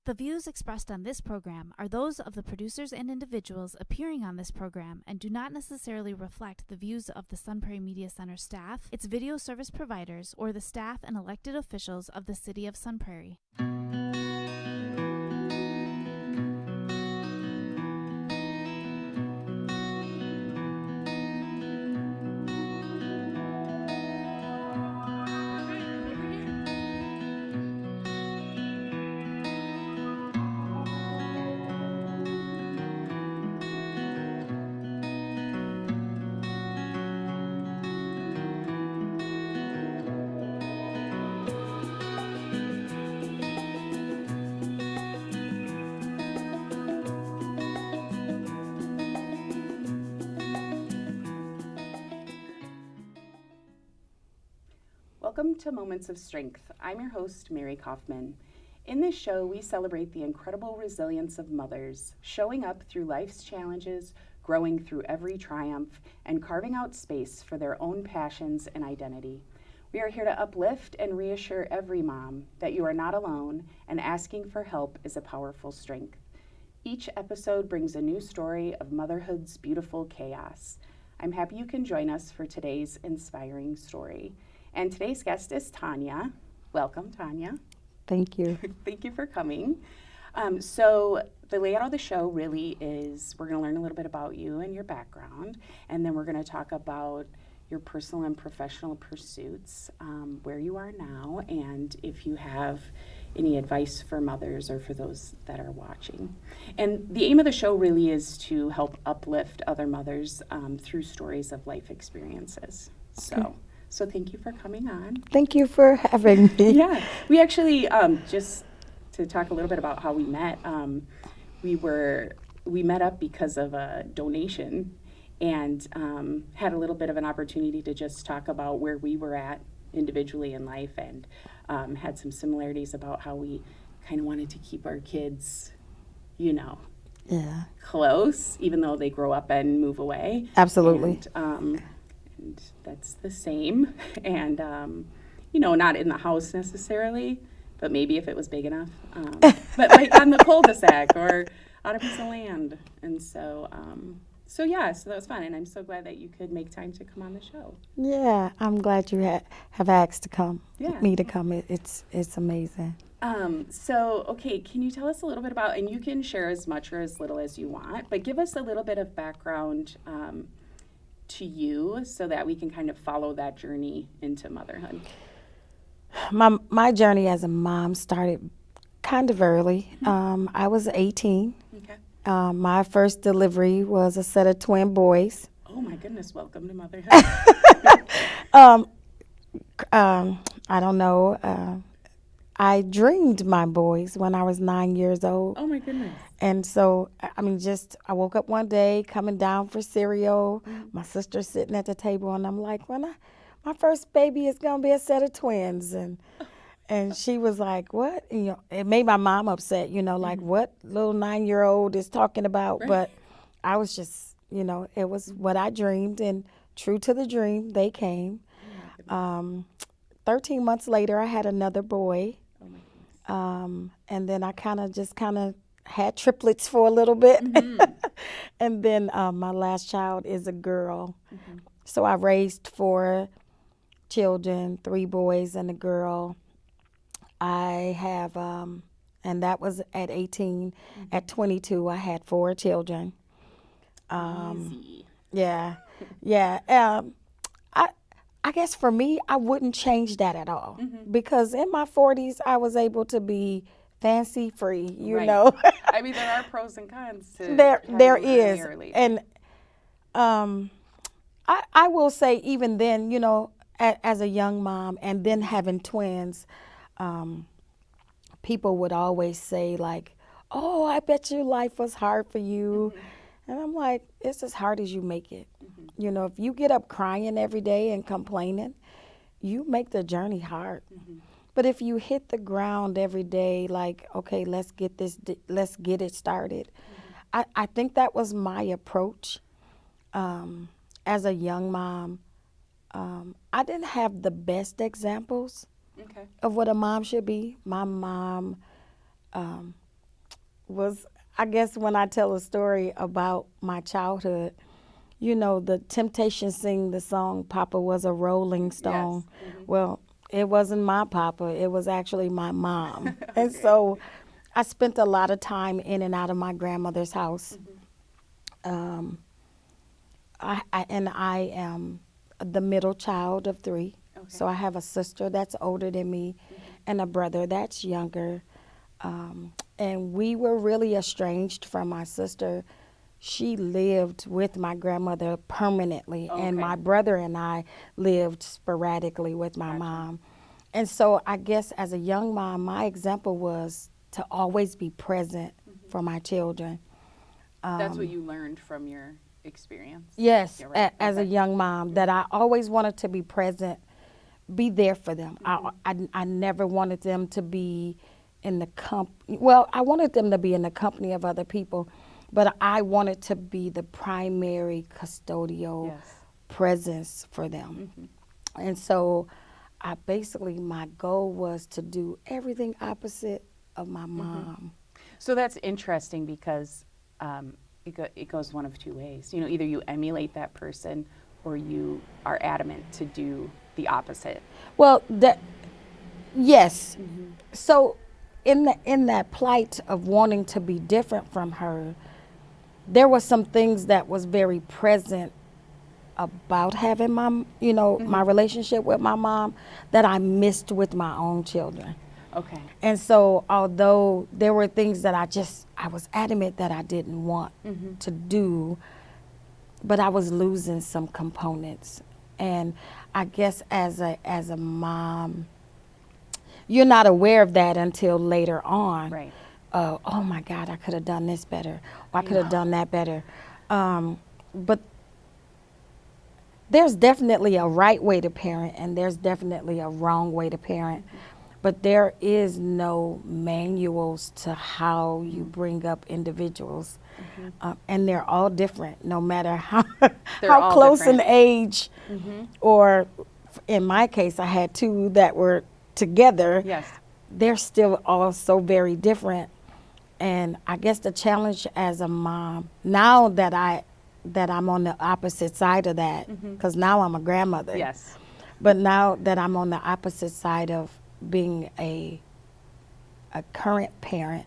The views expressed on this program are those of the producers and individuals appearing on this program and do not necessarily reflect the views of the Sun Prairie Media Center staff, its video service providers, or the staff and elected officials of the City of Sun Prairie. Welcome to Moments of Strength. I'm your host, Mary Kaufman. In this show, we celebrate the incredible resilience of mothers, showing up through life's challenges, growing through every triumph, and carving out space for their own passions and identity. We are here to uplift and reassure every mom that you are not alone, and asking for help is a powerful strength. Each episode brings a new story of motherhood's beautiful chaos. I'm happy you can join us for today's inspiring story. And today's guest is Tonia. Welcome, Tonia. Thank you. Thank you for coming. So the layout of the show really is we're going to learn a little bit about you and your background, and then we're going to talk about your personal and professional pursuits, where you are now, and if you have any advice for mothers or for those that are watching. And the aim of the show really is to help uplift other mothers through stories of life experiences. So thank you for coming on. Thank you for having me. Yeah, we actually, just to talk a little bit about how we met, we met up because of a donation and had a little bit of an opportunity to just talk about where we were at individually in life, and had some similarities about how we kind of wanted to keep our kids, close, even though they grow up and move away. Absolutely. And that's the same, and not in the house necessarily, but maybe if it was big enough, but like on the cul-de-sac or on a piece of land. And so that was fun, and I'm so glad that you could make time to come on the show. Yeah, I'm glad you have asked to come. Yeah. Me to come. It's amazing. Okay, can you tell us a little bit about, and you can share as much or as little as you want, but give us a little bit of background to you so that we can kind of follow that journey into motherhood. My journey as a mom started kind of early. I was 18. Okay. My first delivery was a set of twin boys. Oh my goodness, welcome to motherhood. I don't know. I dreamed my boys when I was 9 years old. Oh my goodness. And so, I woke up one day coming down for cereal. My sister's sitting at the table, and I'm like, my first baby is going to be a set of twins. And she was like, what? And, it made my mom upset, like what little 9-year-old is talking about. Right. But I was just, it was what I dreamed, and true to the dream, they came. 13 months later, I had another boy. Oh my goodness. And then I kind of had triplets for a little bit. Mm-hmm. And then my last child is a girl. Mm-hmm. So I raised 4 children, 3 boys and a girl. I have, and that was at 18. Mm-hmm. At 22, I had 4 children. Easy. Yeah. I guess for me, I wouldn't change that at all. Mm-hmm. Because in my 40s, I was able to be fancy free, you know. I mean, there are pros and cons to there is. And I will say even then, as a young mom and then having twins, people would always say like, oh, I bet your life was hard for you. Mm-hmm. And I'm like, it's as hard as you make it. Mm-hmm. If you get up crying every day and complaining, you make the journey hard. Mm-hmm. But if you hit the ground every day, like, okay, let's get it started. Mm-hmm. I think that was my approach. As a young mom, I didn't have the best examples of what a mom should be. My mom was, I guess, when I tell a story about my childhood, you know, the Temptations sing the song, Papa was a Rolling Stone. Yes. Mm-hmm. Well, it wasn't my papa, it was actually my mom. And so I spent a lot of time in and out of my grandmother's house. Mm-hmm. I am the middle child of 3. Okay. So I have a sister that's older than me and a brother that's younger. And we were really estranged from my sister. She lived with my grandmother permanently, and my brother and I lived sporadically with my mom. And so I guess as a young mom, my example was to always be present for my children. That's what you learned from your experience? Yes, Yeah, right. as a young mom, that I always wanted to be present, be there for them. I never wanted them to be in the I wanted them to be in the company of other people, but I wanted to be the primary custodial presence for them. And so my goal was to do everything opposite of my mom. So that's interesting because it goes one of two ways. You know, either you emulate that person or you are adamant to do the opposite. Well, yes. So in that plight of wanting to be different from her, there were some things that was very present about having my relationship with my mom that I missed with my own children. Okay. And so although there were things that I was adamant that I didn't want to do, but I was losing some components. And I guess as a mom, you're not aware of that until later on. Right. Oh my God, I could have done this better. Or I could have done that better. But there's definitely a right way to parent and there's definitely a wrong way to parent. But there is no manuals to how you bring up individuals. And they're all different, no matter how close in age. Or in my case, I had 2 that were together. Yes. They're still all so very different. And I guess the challenge as a mom, now that I'm on the opposite side of that, because now I'm a grandmother. Yes. But now that I'm on the opposite side of being a current parent,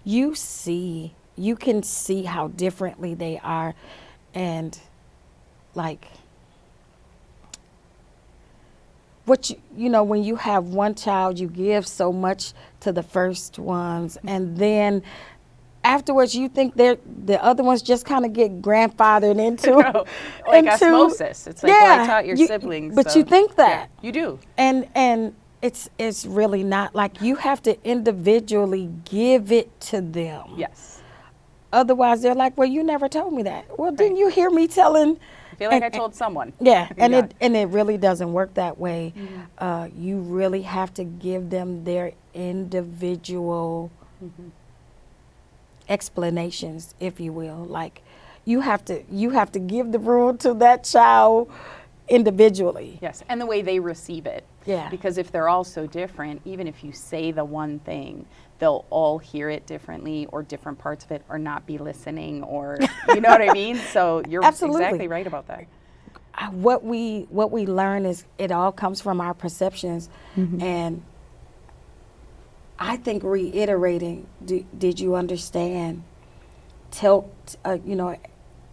you can see how differently they are. And like, when you have one child, you give so much to the first ones, and then afterwards you think the other ones just kind of get grandfathered into osmosis. It's like, well, I taught your siblings. But so. you think that. Yeah, you do. And it's really not. Like, you have to individually give it to them. Yes. Otherwise they're like, well, you never told me that. Well, didn't you hear me telling? I feel like I told someone. Yeah, and it really doesn't work that way. You really have to give them their individual explanations, if you will. Like, you have to give the rule to that child individually. Yes, and the way they receive it. Yeah. Because if they're all so different, even if you say the one thing, they'll all hear it differently, or different parts of it, or not be listening, or you know what I mean? So you're exactly right about that. What we learn is it all comes from our perceptions, and I think reiterating, did you understand?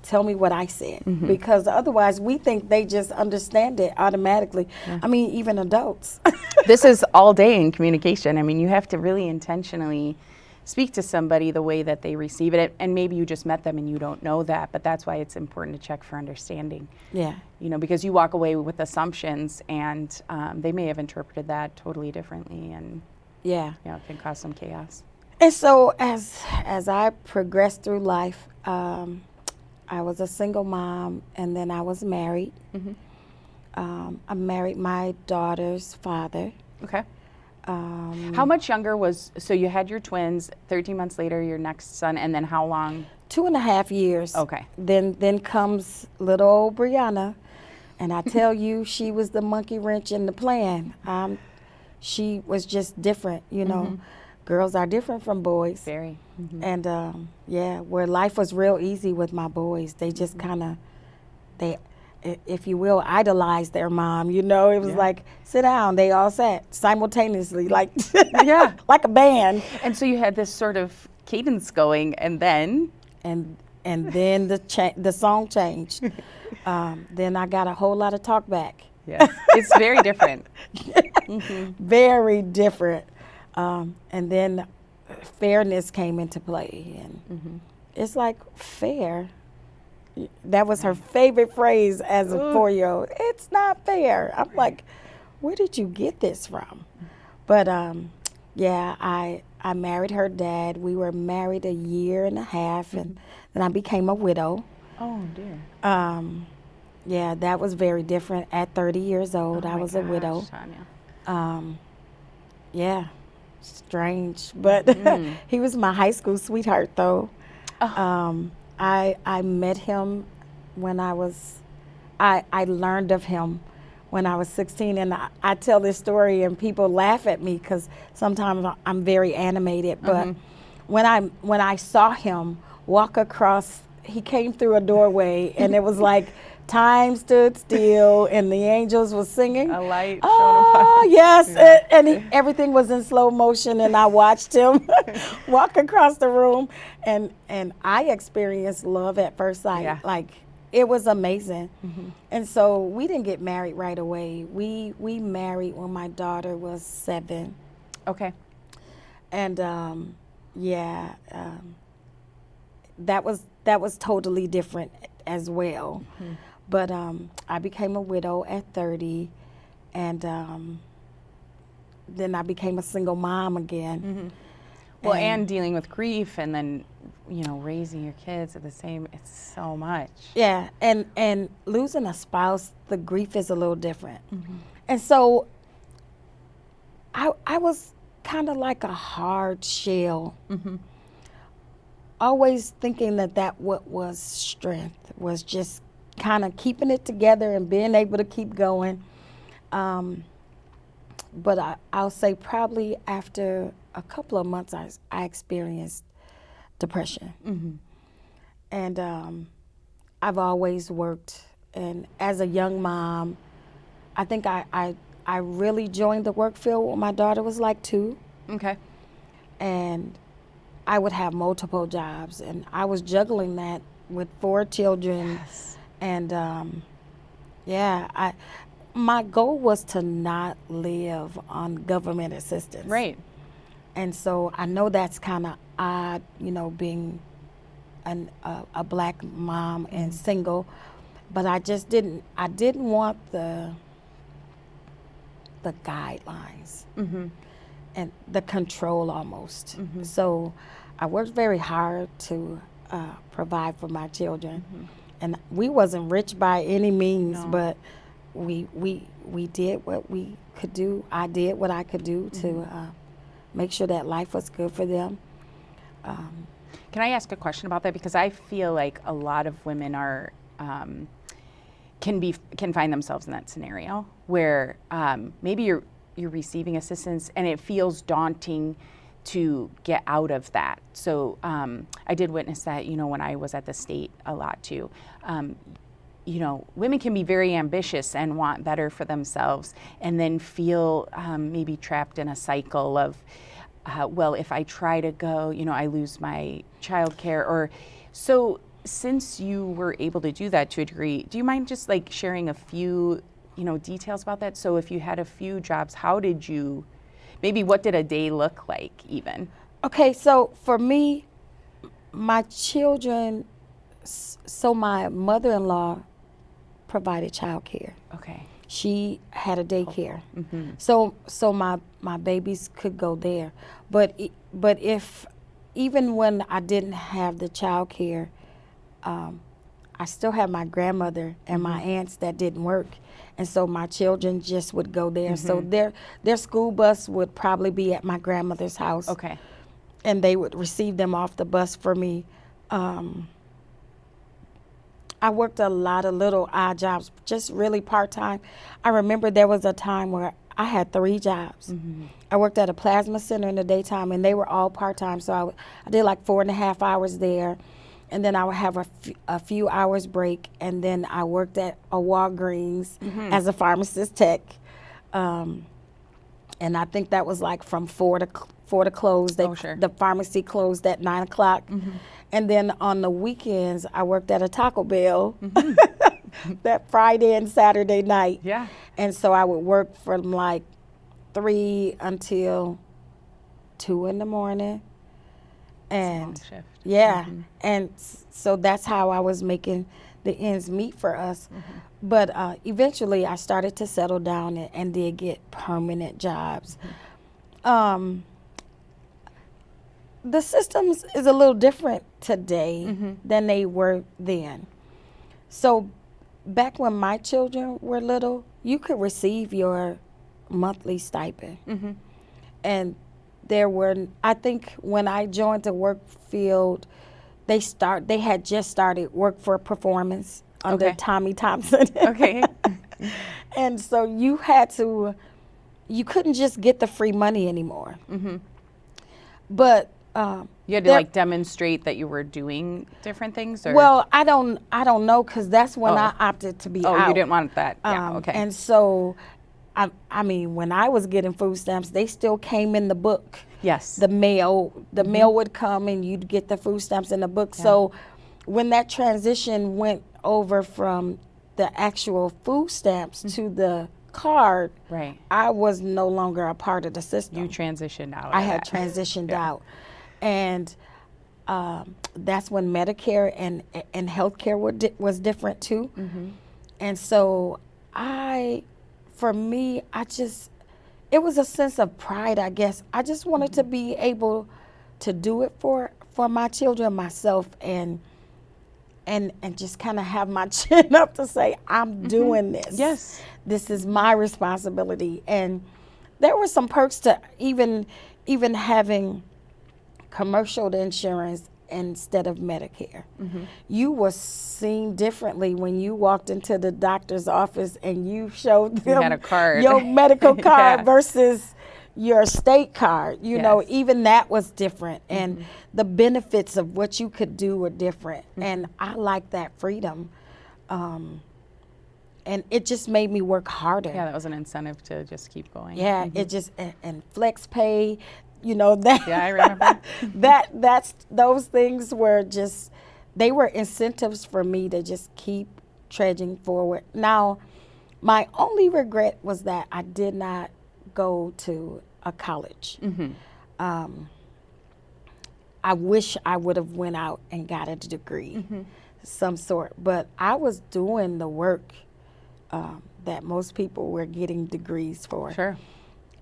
Tell me what I said, because otherwise we think they just understand it automatically. I mean, even adults. This is all day in communication. I mean, you have to really intentionally speak to somebody the way that they receive it, and maybe you just met them and you don't know that, but that's why it's important to check for understanding. Yeah. Because you walk away with assumptions, and they may have interpreted that totally differently, and it can cause some chaos. And so as I progressed through life, I was a single mom, and then I was married. I married my daughter's father. Okay. How much younger so you had your twins, 13 months later, your next son, and then how long? 2.5 years. Okay. Then comes little old Brianna, and I tell you, she was the monkey wrench in the plan. She was just different, girls are different from boys. Very. Mm-hmm. And where life was real easy with my boys, they just kind of, if you will, idolized their mom. You know, it was like, sit down. They all sat simultaneously, like like a band. And so you had this sort of cadence going, and then then the song changed. Then I got a whole lot of talk back. Yeah, it's very different. Very different. And then fairness came into play, and it's like, fair. That was her favorite phrase as a 4-year-old. It's not fair. I'm like, where did you get this from? But I married her dad. We were married 1.5 years, and then I became a widow. Oh dear. Yeah, that was very different. At 30 years old, I was a widow. Tonia. Yeah, strange. But he was my high school sweetheart, though. Oh. I met him when I learned of him when I was 16. And I tell this story and people laugh at me because sometimes I'm very animated. But when I saw him walk across, he came through a doorway and it was like, time stood still and the angels were singing. A light. Oh, yes. Yeah. And everything was in slow motion, and I watched him walk across the room, and I experienced love at first sight. Yeah. Like, it was amazing. And so we didn't get married right away. We married when my daughter was 7. Okay. And that was totally different as well. But I became a widow at 30, and then I became a single mom again. Well, and dealing with grief, and then, raising your kids at the same, it's so much. Yeah, and losing a spouse, the grief is a little different. And so I was kind of like a hard shell. Always thinking that what was strength was just kind of keeping it together and being able to keep going. But I'll say probably after a couple of months, I experienced depression. And I've always worked. And as a young mom, I think I really joined the work field when my daughter was like 2. Okay. And I would have multiple jobs, and I was juggling that with 4 children. Yes. And my goal was to not live on government assistance. Right. And so I know that's kind of odd, being a black mom and single, but I didn't want the guidelines and the control almost. So I worked very hard to provide for my children. And we wasn't rich by any means, but we did what we could do. I did what I could do to make sure that life was good for them. Can I ask a question about that? Because I feel like a lot of women are can find themselves in that scenario where maybe you're receiving assistance and it feels daunting to get out of that. So I did witness that, when I was at the state a lot too. Women can be very ambitious and want better for themselves and then feel maybe trapped in a cycle of, well, if I try to go, I lose my childcare. Or so since you were able to do that to a degree, do you mind just like sharing a few, details about that? So if you had a few jobs, how did you, maybe what did a day look like even? Okay, so for me, my children, so my mother-in-law provided childcare. Okay. She had a daycare. So my babies could go there. But if, even when I didn't have the childcare, I still had my grandmother and my aunts that didn't work. And so my children just would go there. So their school bus would probably be at my grandmother's house. Okay. And they would receive them off the bus for me. I worked a lot of little odd jobs, just really part-time. I remember there was a time where I had 3 jobs. I worked at a plasma center in the daytime, and they were all part-time. So I did like 4.5 hours there, and then I would have a few hours break, and then I worked at a Walgreens as a pharmacist tech. And I think that was like from 4 to close. The pharmacy closed at 9 o'clock. And then on the weekends, I worked at a Taco Bell that Friday and Saturday night. Yeah. And so I would work from like 3 until 2 in the morning. And That's a long shift. yeah. And so that's how I was making the ends meet for us. But eventually I started to settle down and did get permanent jobs. The systems is a little different today than they were then. So back when my children were little, you could receive your monthly stipend. And there were, I think when I joined the work field, they had just started Work for Performance under Tommy Thompson. And so you couldn't just get the free money anymore. But you had to like demonstrate that you were doing different things? Or? Well, I don't know, because that's when I opted to be out. Oh, you didn't want that. Yeah, And so, I mean, when I was getting food stamps, they still came in the book. Yes. The mail would come and you'd get the food stamps in the book. Yeah. So when that transition went over from the actual food stamps to the card, I was no longer a part of the system. You transitioned out. I had transitioned out. And that's when Medicare and healthcare was different too. And so it was a sense of pride, I guess. I just wanted to be able to do it for my children, myself, and just kind of have my chin up to say, I'm doing this. Yes. This is my responsibility. And there were some perks to even having commercial insurance instead of Medicare. You were seen differently when you walked into the doctor's office and you showed them had a card. Your medical card versus your state card. You know, even that was different. And the benefits of what you could do were different. And I liked that freedom. And it just made me work harder. Yeah, that was an incentive to just keep going. Yeah, it just, and flex pay, you know, that. Yeah, I remember. Those things were just, they were incentives for me to just keep trudging forward. Now, my only regret was that I did not go to a college. I wish I would have went out and got a degree, some sort, but I was doing the work that most people were getting degrees for. Sure.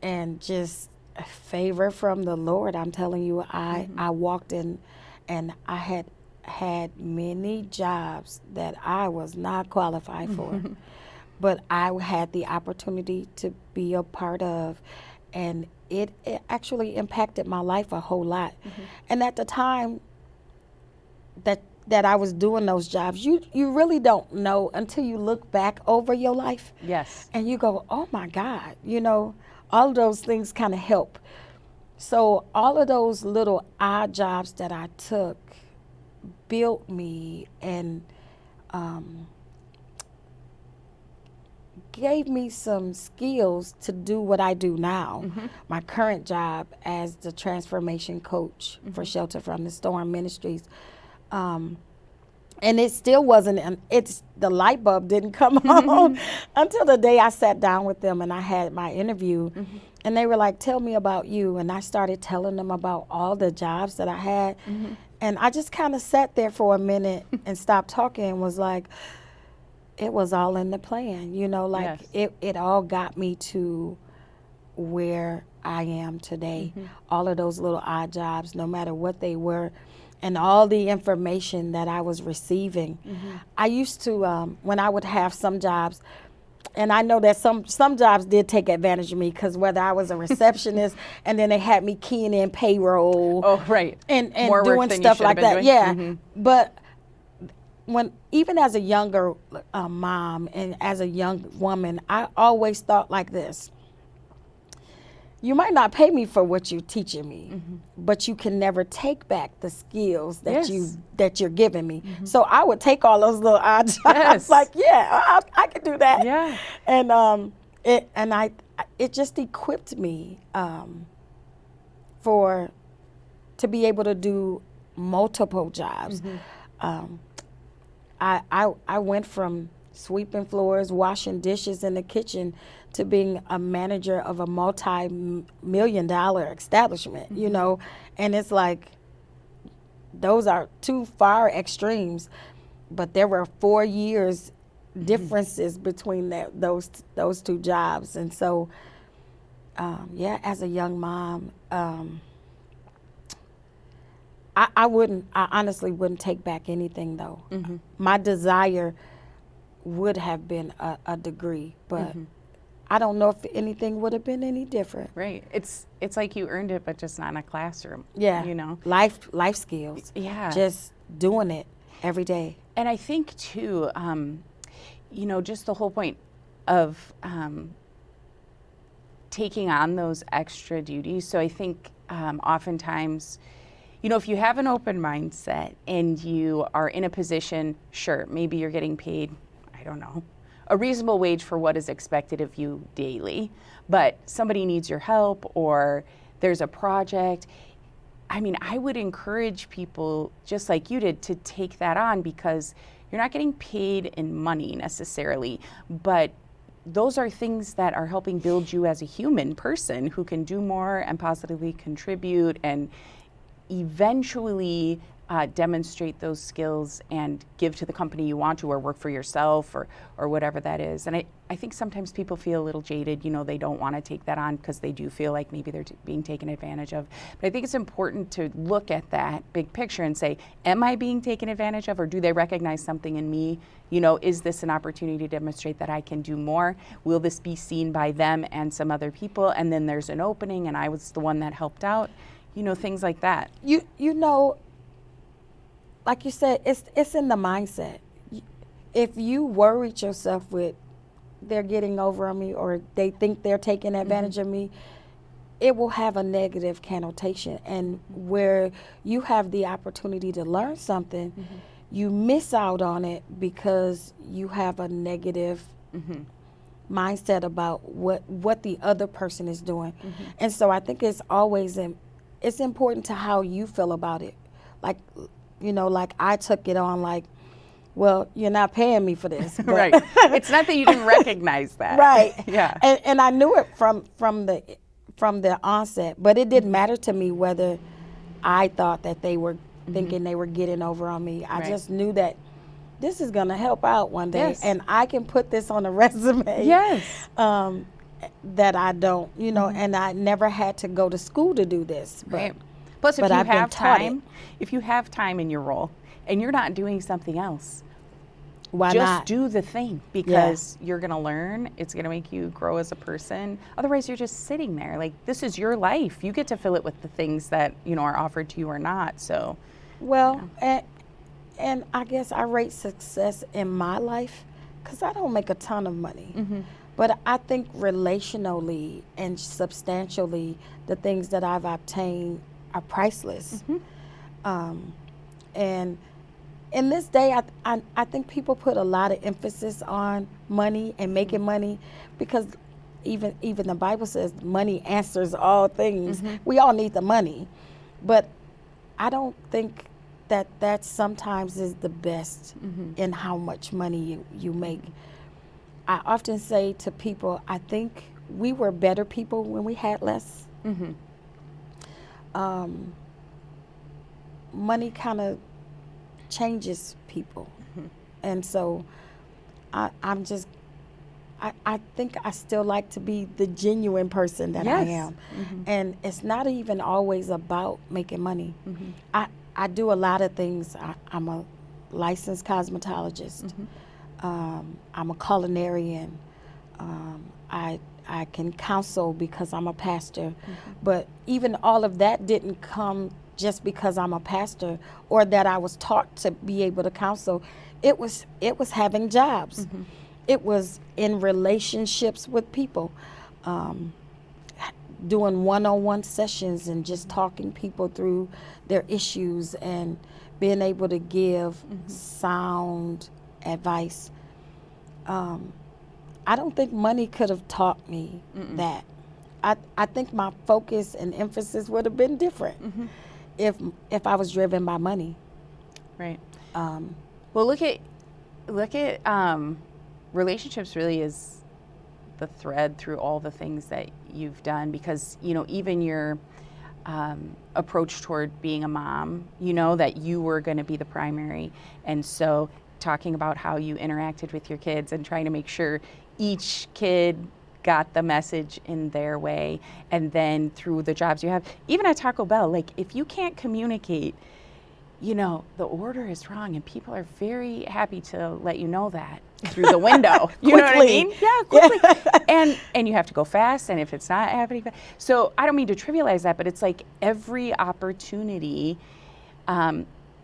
And just favor from the Lord, I'm telling you, I walked in and I had many jobs that I was not qualified for, but I had the opportunity to be a part of, and it actually impacted my life a whole lot. And at the time that I was doing those jobs, you really don't know until you look back over your life. Yes. And you go, oh my God, you know, all of those things kind of help. So all of those little odd jobs that I took built me and gave me some skills to do what I do now. My current job as the transformation coach for Shelter from the Storm Ministries. And it still wasn't, the light bulb didn't come on until the day I sat down with them and I had my interview. And they were like, tell me about you. And I started telling them about all the jobs that I had. And I just kind of sat there for a minute and stopped talking and was like, it was all in the plan, you know, like it all got me to where I am today. All of those little odd jobs, no matter what they were, and all the information that I was receiving. I used to, when I would have some jobs, and I know that some jobs did take advantage of me, because whether I was a receptionist and then they had me keying in payroll. Oh, right. And doing stuff like that. Yeah. But even as a younger mom and as a young woman, I always thought like this: you might not pay me for what you're teaching me, but you can never take back the skills that you're giving me. So I would take all those little odd jobs, like, I could do that. Yeah. And it just equipped me to be able to do multiple jobs. I went from sweeping floors, washing dishes in the kitchen, to being a manager of a multi-million-dollar establishment, you know, and it's like, those are two far extremes, but there were 4 years differences between those two jobs. And so, as a young mom, I honestly wouldn't take back anything, though. My desire would have been a degree, but I don't know if anything would have been any different. Right. It's like you earned it, but just not in a classroom. Yeah. You know? Life skills. Yeah. Just doing it every day. And I think, too, you know, just the whole point of taking on those extra duties. So I think oftentimes, you know, if you have an open mindset and you are in a position, sure, maybe you're getting paid, I don't know, a reasonable wage for what is expected of you daily, but somebody needs your help or there's a project. I mean, I would encourage people, just like you did, to take that on, because you're not getting paid in money necessarily, but those are things that are helping build you as a human person who can do more and positively contribute and eventually demonstrate those skills and give to the company you want to, or work for yourself, or whatever that is. And I think sometimes people feel a little jaded, you know, they don't want to take that on because they do feel like maybe they're being taken advantage of. But I think it's important to look at that big picture and say, am I being taken advantage of, or do they recognize something in me? You know, is this an opportunity to demonstrate that I can do more? Will this be seen by them and some other people? And then there's an opening and I was the one that helped out, you know, things like that. You know, like you said, it's in the mindset. If you worried yourself with they're getting over on me or they think they're taking advantage of me, it will have a negative connotation. And where you have the opportunity to learn something, you miss out on it because you have a negative mindset about what the other person is doing. And so I think it's always it's important to how you feel about it. Like, you know, like I took it on like, well, you're not paying me for this. But right. It's not that you didn't recognize that. Right. Yeah. And I knew it from the onset, but it didn't matter to me whether I thought that they were thinking they were getting over on me. I just knew that this is going to help out one day, and I can put this on a resume. Yes. That I don't, you know, and I never had to go to school to do this. But, right. Plus, if you I've have been taught time, if you have time in your role and you're not doing something else, why just not? do the thing, because you're going to learn. It's going to make you grow as a person. Otherwise, you're just sitting there. Like, this is your life. You get to fill it with the things that, you know, are offered to you or not. So, well, and I guess I rate success in my life because I don't make a ton of money. But I think relationally and substantially, the things that I've obtained are priceless. And in this day, I think people put a lot of emphasis on money and making money, because even the Bible says money answers all things. We all need the money. But I don't think that sometimes is the best in how much money you make. I often say to people, I think we were better people when we had less. Money kind of changes people. And so I think I still like to be the genuine person that I am. And it's not even always about making money. I do a lot of things. I'm a licensed cosmetologist. I'm a culinarian. I can counsel because I'm a pastor. But even all of that didn't come just because I'm a pastor or that I was taught to be able to counsel. It was having jobs. It was in relationships with people, doing one-on-one sessions and just talking people through their issues and being able to give sound advice. I don't think money could have taught me that. I think my focus and emphasis would have been different if I was driven by money. Right. Well, look at relationships really is the thread through all the things that you've done, because, you know, even your approach toward being a mom, you know, that you were going to be the primary. And so talking about how you interacted with your kids and trying to make sure each kid got the message in their way. And then through the jobs you have, even at Taco Bell, like if you can't communicate, you know, the order is wrong, and people are very happy to let you know that through the window. You know what I mean? Yeah, quickly. And you have to go fast, and if it's not happening, so I don't mean to trivialize that, but it's like every opportunity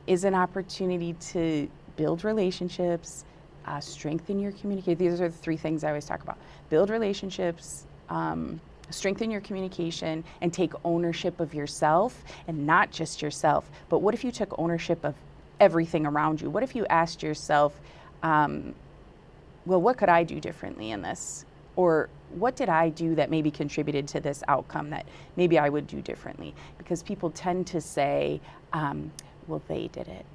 is an opportunity to build relationships, strengthen your communication. These are the three things I always talk about: build relationships, strengthen your communication, and take ownership of yourself, and not just yourself. But what if you took ownership of everything around you? What if you asked yourself, well, what could I do differently in this? Or what did I do that maybe contributed to this outcome that maybe I would do differently? Because people tend to say, well, they did it.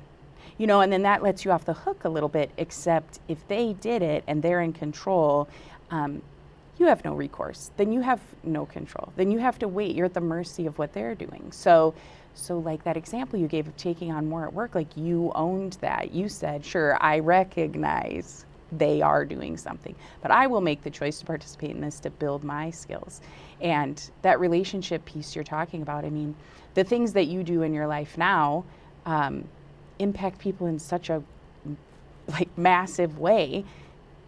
You know, and then that lets you off the hook a little bit, except if they did it and they're in control, you have no recourse. Then you have no control. Then you have to wait. You're at the mercy of what they're doing. So like that example you gave of taking on more at work, like you owned that. You said, sure, I recognize they are doing something, but I will make the choice to participate in this to build my skills. And that relationship piece you're talking about, I mean, the things that you do in your life now impact people in such a like massive way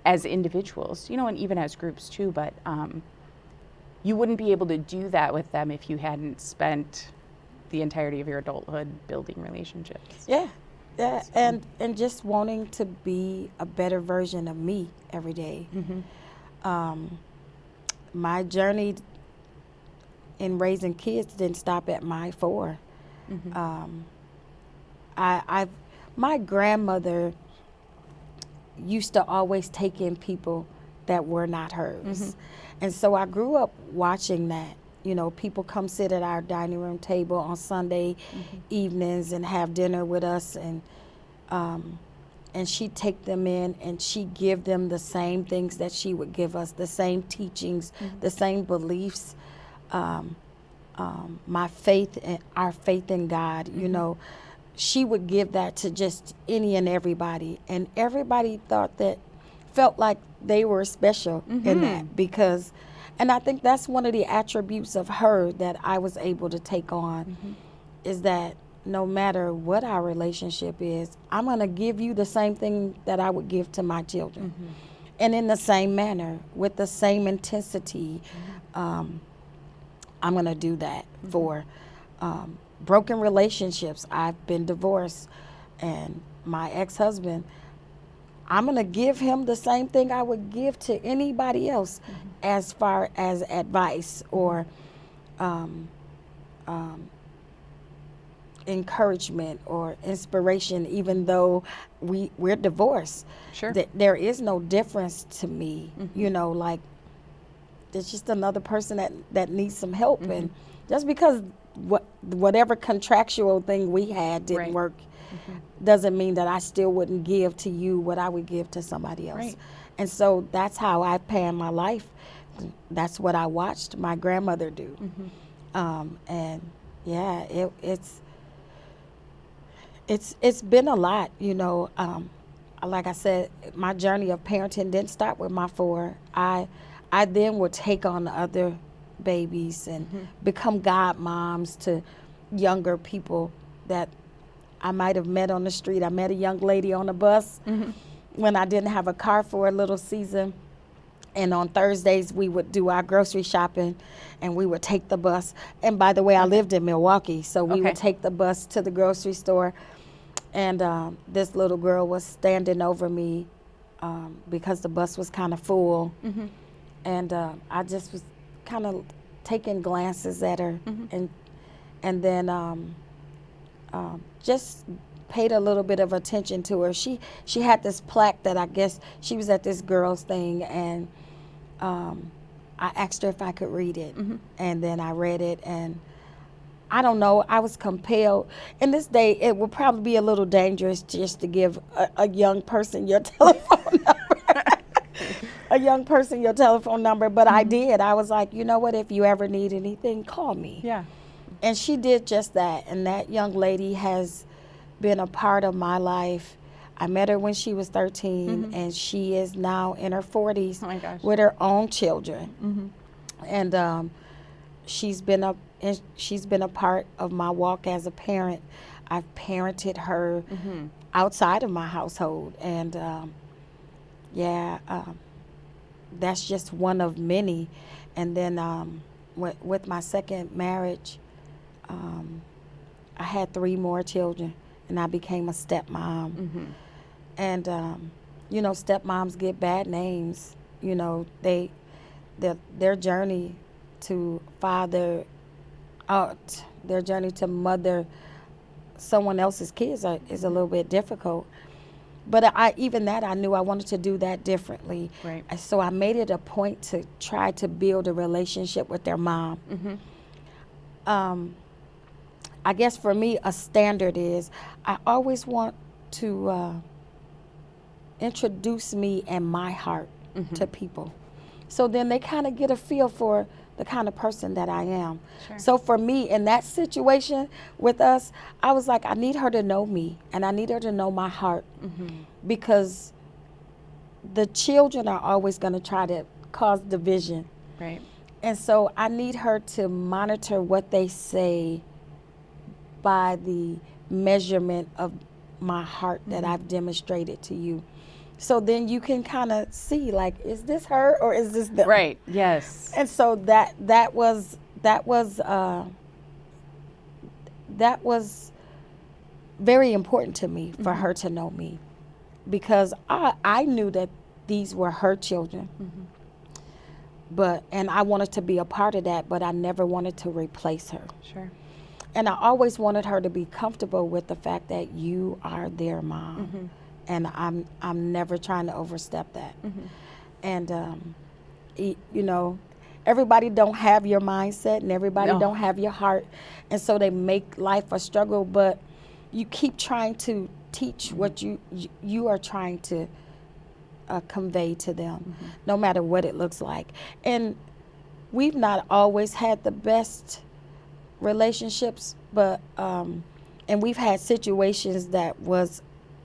as individuals, you know, and even as groups too, but you wouldn't be able to do that with them if you hadn't spent the entirety of your adulthood building relationships. Yeah, and just wanting to be a better version of me every day. My journey in raising kids didn't stop at my 4. My grandmother used to always take in people that were not hers. And so I grew up watching that. You know, people come sit at our dining room table on Sunday evenings and have dinner with us, and she'd take them in and she'd give them the same things that she would give us, the same teachings, the same beliefs, my faith and our faith in God, you know. She would give that to just any and everybody, and everybody felt like they were special in that, because, and I think that's one of the attributes of her that I was able to take on, is that no matter what our relationship is, I'm going to give you the same thing that I would give to my children, and in the same manner, with the same intensity. I'm going to do that for broken relationships. I've been divorced, and my ex-husband, I'm going to give him the same thing I would give to anybody else as far as advice or encouragement or inspiration, even though we're divorced. Sure. There is no difference to me, you know, like there's just another person that needs some help. And just because whatever contractual thing we had didn't work doesn't mean that I still wouldn't give to you what I would give to somebody else. Right. And so that's how I planned my life. That's what I watched my grandmother do. And yeah, it's been a lot, you know. Like I said, my journey of parenting didn't start with my 4. I then would take on the other babies and become godmoms to younger people that I might have met on the street. I met a young lady on the bus when I didn't have a car for a little season. And on Thursdays, we would do our grocery shopping, and we would take the bus. And by the way, I lived in Milwaukee, so we would take the bus to the grocery store. And this little girl was standing over me because the bus was kind of full. And I just was kind of taking glances at her, Mm-hmm. and then just paid a little bit of attention to her. She had this plaque that I guess she was at this girls thing, and I asked her if I could read it, and then I read it, and I don't know, I was compelled. In this day, it would probably be a little dangerous just to give a young person your telephone number. A young person your telephone number, but I did. I was like, you know what, if you ever need anything, call me. Yeah. And she did just that, and that young lady has been a part of my life. I met her when she was 13, and she is now in her 40s Oh my gosh. with her own children. And she's been a part of my walk as a parent. I've parented her outside of my household, and that's just one of many. And then with my second marriage, I had 3 more children, and I became a stepmom. And you know, stepmoms get bad names. You know, their journey to father, their journey to mother someone else's kids is a little bit difficult. But I knew I wanted to do that differently. Right. So I made it a point to try to build a relationship with their mom. I guess for me, a standard is I always want to introduce me and my heart to people. So then they kind of get a feel for the kind of person that I am. Sure. So for me, in that situation with us, I was like, I need her to know me, and I need her to know my heart, because the children are always going to try to cause division. Right. And so I need her to monitor what they say by the measurement of my heart that I've demonstrated to you. So then you can kind of see, like, is this her or is this them? Right. Yes. And so that was very important to me for her to know me, because I knew that these were her children. And I wanted to be a part of that, but I never wanted to replace her. Sure. And I always wanted her to be comfortable with the fact that you are their mom. And I'm never trying to overstep that. And you know, everybody don't have your mindset, and everybody don't have your heart, and so they make life a struggle. But you keep trying to teach what you are trying to convey to them, no matter what it looks like. And we've not always had the best relationships, but and we've had situations that was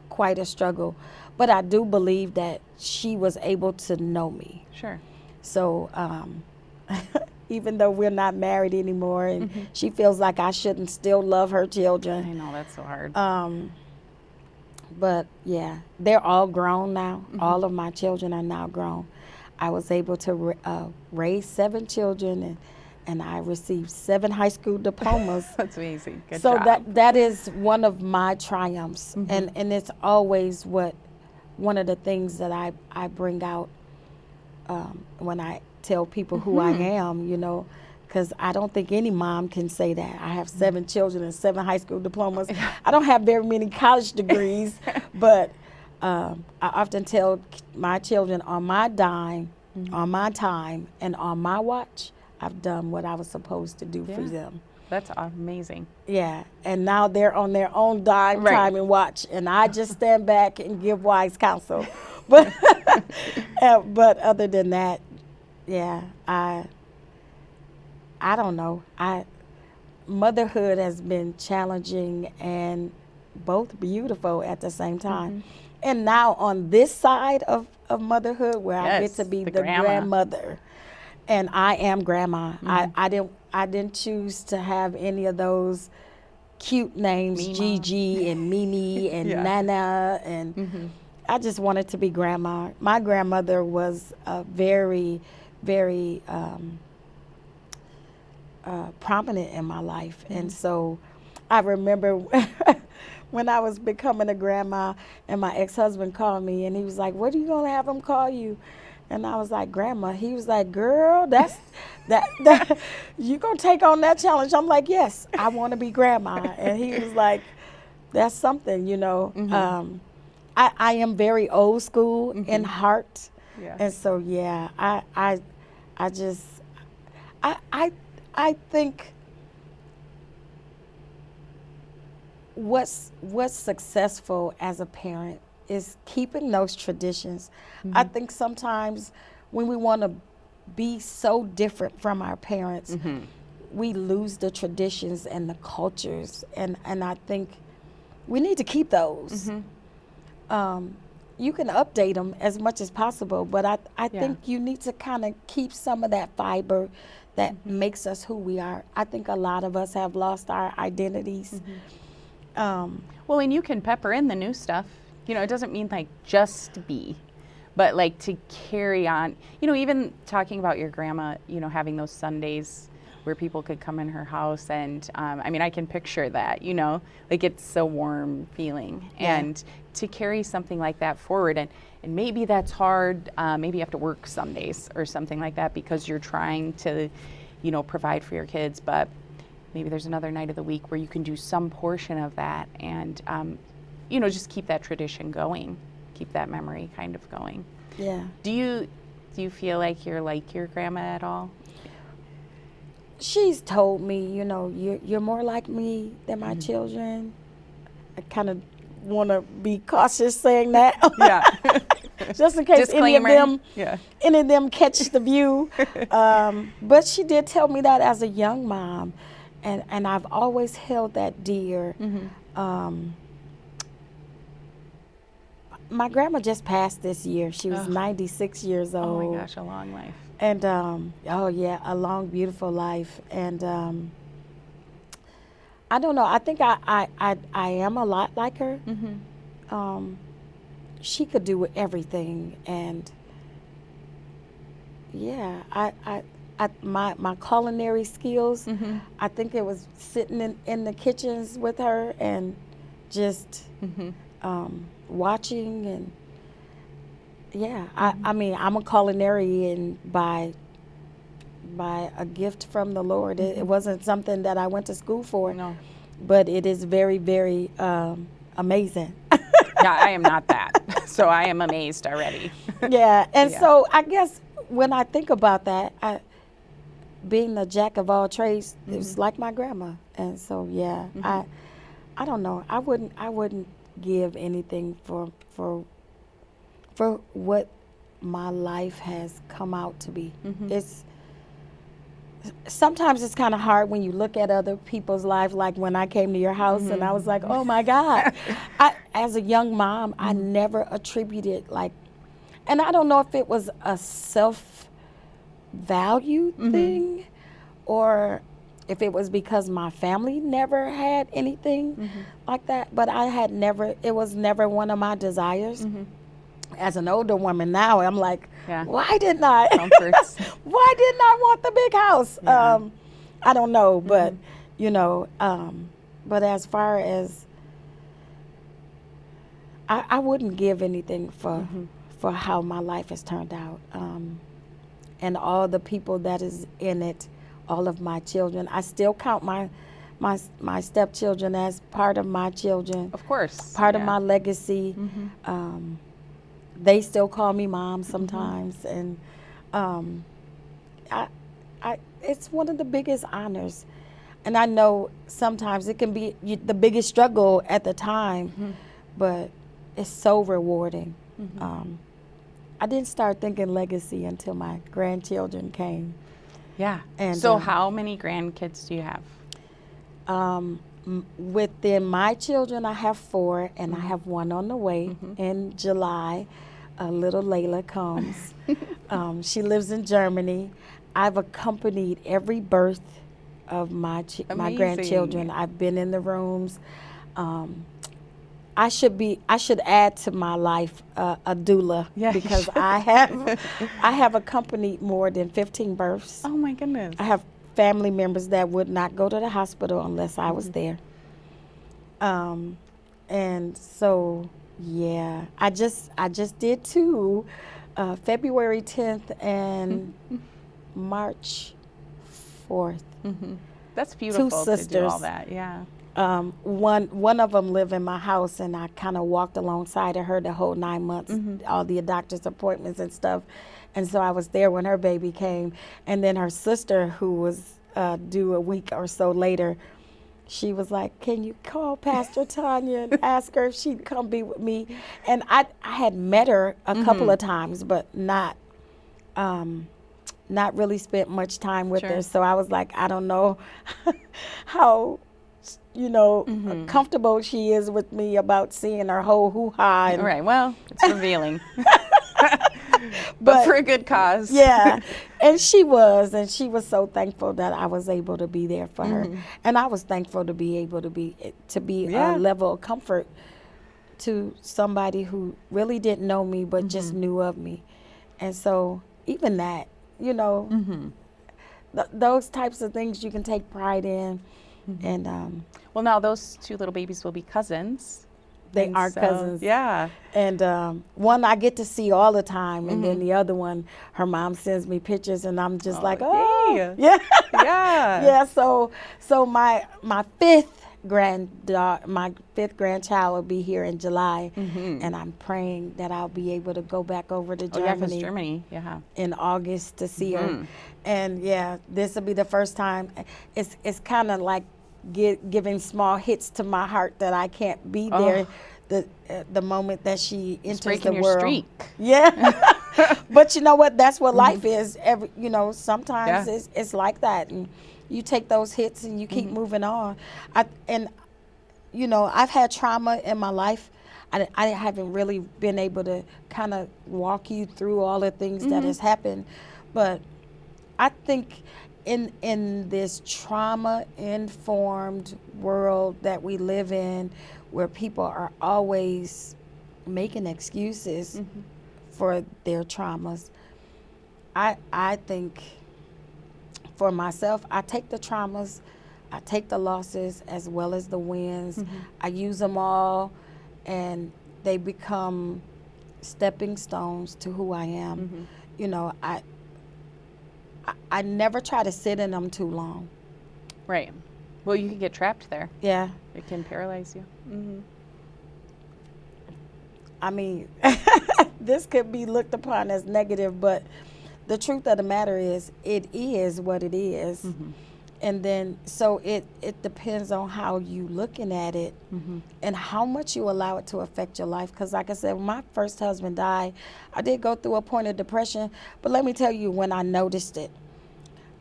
quite a struggle, but I do believe that she was able to know me. Sure. So even though we're not married anymore, and she feels like I shouldn't still love her children. I know, that's so hard. But yeah, they're all grown now. All of my children are now grown. I was able to raise 7 children, and I received 7 high school diplomas. That's amazing. Good so job. that is one of my triumphs, and it's always one of the things that I bring out when I tell people who I am, you know, because I don't think any mom can say that. I have 7 children and 7 high school diplomas. I don't have very many college degrees, but I often tell my children, on my dime, on my time, and on my watch, I've done what I was supposed to do for them. That's amazing. Yeah, and now they're on their own dime, time, and watch, and I just stand back and give wise counsel. But but other than that, yeah, I don't know. Motherhood has been challenging and both beautiful at the same time. And now on this side of motherhood, where I get to be the grandmother, and I am grandma. I didn't choose to have any of those cute names, Mima. Gigi and Mimi and Nana, and I just wanted to be grandma. My grandmother was very, very prominent in my life, and so I remember when I was becoming a grandma, and my ex-husband called me, and he was like, "What are you gonna have him call you?" And I was like, Grandma. He was like, girl, that you gonna take on that challenge? I'm like, yes, I want to be grandma. And he was like, that's something, you know. I am very old school in heart, and so yeah, I just I think what's successful as a parent is keeping those traditions. I think sometimes when we want to be so different from our parents, we lose the traditions and the cultures, and I think we need to keep those. You can update them as much as possible, but I think you need to kind of keep some of that fiber that makes us who we are. I think a lot of us have lost our identities. Well, and you can pepper in the new stuff. You know, it doesn't mean like just be, but like to carry on. You know, even talking about your grandma, you know, having those Sundays where people could come in her house, and I mean, I can picture that, you know, like it's a warm feeling. And to carry something like that forward, and maybe that's hard, maybe you have to work some days or something like that because you're trying to, you know, provide for your kids, but maybe there's another night of the week where you can do some portion of that and, you know, just keep that tradition going, keep that memory kind of going. Yeah. Do you feel like you're like your grandma at all? She's told me, you know, you're more like me than my children. I kind of want to be cautious saying that. Yeah. Just in case Disclaimer. any of them catch the view. But she did tell me that as a young mom, and I've always held that dear. My grandma just passed this year. She was 96 years old. Oh my gosh, a long life. And oh yeah, a long, beautiful life. And I don't know. I think I am a lot like her. She could do everything, and yeah, my culinary skills. I think it was sitting in the kitchens with her and just watching, and yeah, I mean, I'm a culinarian by a gift from the Lord. It wasn't something that I went to school for. No. But it is very, very amazing. Yeah, I am not that. So I am amazed already. Yeah, and so I guess when I think about that, being the jack of all trades, it was like my grandma. And so yeah, I don't know. I wouldn't give anything for what my life has come out to be. Sometimes it's kind of hard when you look at other people's lives, like when I came to your house and I was like, oh my God. As a young mom, I never attributed and I don't know if it was a self-value thing or if it was because my family never had anything like that, but it was never one of my desires. As an older woman now, I'm like, why didn't I? Why didn't I want the big house? Yeah. I don't know, but you know, but as far as I wouldn't give anything for how my life has turned out, and all the people that is in it, all of my children. I still count my stepchildren as part of my children. Of course, part of my legacy. They still call me mom sometimes, and it's one of the biggest honors. And I know sometimes it can be the biggest struggle at the time, but it's so rewarding. I didn't start thinking legacy until my grandchildren came. Yeah. And so how many grandkids do you have? Within my children, I have 4, and I have 1 on the way. In July, little Layla comes. She lives in Germany. I've accompanied every birth of my grandchildren. I've been in the rooms. I should add to my life a doula, because I have accompanied more than 15 births. Oh my goodness! I have family members that would not go to the hospital unless I was there. And so yeah, I just did 2 February 10th and March 4th. Mm-hmm. That's beautiful. Two sisters. To do all that. Yeah. One of them lived in my house, and I kind of walked alongside of her the whole 9 months, all the doctor's appointments and stuff. And so I was there when her baby came. And then her sister, who was due a week or so later, she was like, can you call Pastor Tonia and ask her if she'd come be with me? And I had met her a couple of times, but not really spent much time with her. So I was like, I don't know how, comfortable she is with me about seeing her whole hoo-ha. Right, well, it's revealing. But for a good cause. Yeah, and she was so thankful that I was able to be there for her, and I was thankful to be able to be a level of comfort to somebody who really didn't know me but just knew of me, and so even that, those types of things you can take pride in, and well, now those two little babies will be cousins. They are cousins. Yeah. And one I get to see all the time. And then the other one, her mom sends me pictures, and I'm just like, oh. Yeah. Yeah. Yeah. Yeah. So my fifth grandchild will be here in July. And I'm praying that I'll be able to go back over to Germany. Oh, yeah, 'cause Germany. Yeah. In August to see her. And yeah, this will be the first time. It's kind of like giving small hits to my heart that I can't be there the moment that she enters the world. Your streak. Yeah. But you know what? That's what life is. Sometimes it's like that, and you take those hits and you keep moving on. I've had trauma in my life. I haven't really been able to kind of walk you through all the things that has happened, but I think in this trauma-informed world that we live in, where people are always making excuses for their traumas, I think for myself, I take the traumas, I take the losses as well as the wins. I use them all, and they become stepping stones to who I am. I never try to sit in them too long. Right. Well, you can get trapped there. Yeah. It can paralyze you. I mean, this could be looked upon as negative, but the truth of the matter is, it is what it is. And then, so it depends on how you looking at it and how much you allow it to affect your life. Because like I said, when my first husband died, I did go through a point of depression. But let me tell you, when I noticed it,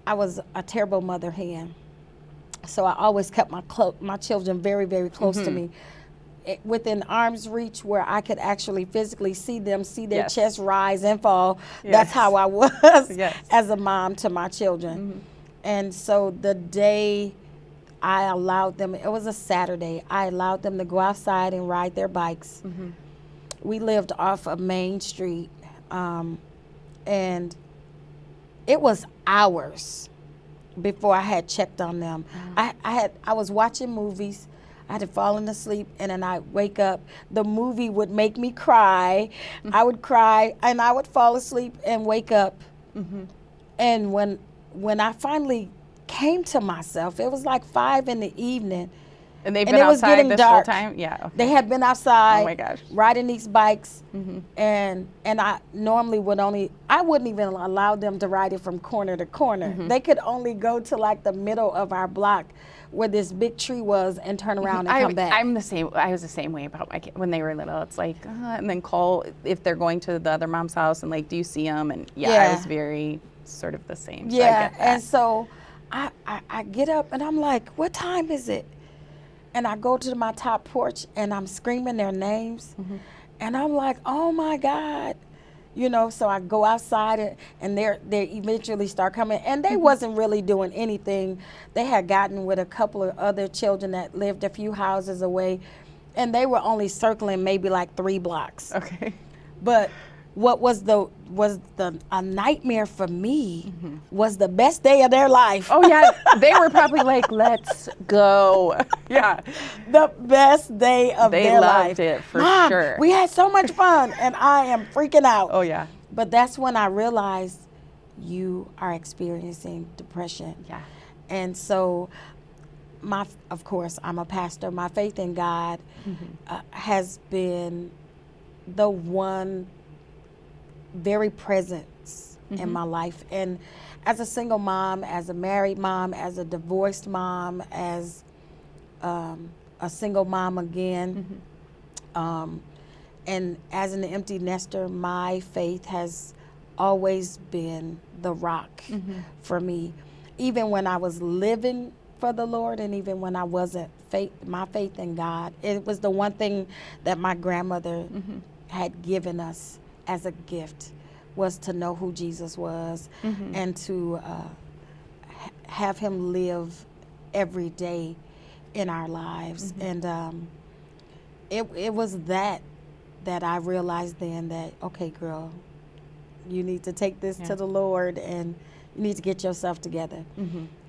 I was a terrible mother hen. So I always kept my children very, very close to me. Within arm's reach, where I could actually physically see them, see their chest rise and fall. That's how I was as a mom to my children. And so the day I allowed them, it was a Saturday, I allowed them to go outside and ride their bikes. We lived off of Main Street, and it was hours before I had checked on them. I was watching movies. I had fallen asleep, and then I'd wake up. The movie would make me cry. I would cry, and I would fall asleep and wake up. And when I finally came to myself, it was like 5 in the evening. And they've been outside this whole time? Yeah. Okay. They had been outside. Oh my gosh. Riding these bikes. And I normally I wouldn't even allow them to ride it from corner to corner. They could only go to like the middle of our block where this big tree was and turn around and come back. I'm the same. I was the same way about my kids when they were little. It's like, and then call if they're going to the other mom's house and like, do you see them? And I was very sort of the same. So I get that. And so I get up and I'm like, what time is it? And I go to my top porch and I'm screaming their names. And I'm like, oh my God. So I go outside and they eventually start coming. And they wasn't really doing anything. They had gotten with a couple of other children that lived a few houses away. And they were only circling maybe like 3 blocks. Okay. But what was a nightmare for me was the best day of their life. Oh yeah, they were probably like, let's go. Yeah. The best day of their life. They loved it for Mom, sure. we had so much fun, and I am freaking out. Oh yeah. But that's when I realized you are experiencing depression. Yeah. And so of course, I'm a pastor. My faith in God has been the one very presence in my life. And as a single mom, as a married mom, as a divorced mom, as a single mom again, and as an empty nester, my faith has always been the rock for me. Even when I was living for the Lord, and even when I wasn't, my faith in God, it was the one thing that my grandmother had given us as a gift, was to know who Jesus was and to have him live every day in our lives. And it was that I realized then that, okay, girl, you need to take this to the Lord, and you need to get yourself together.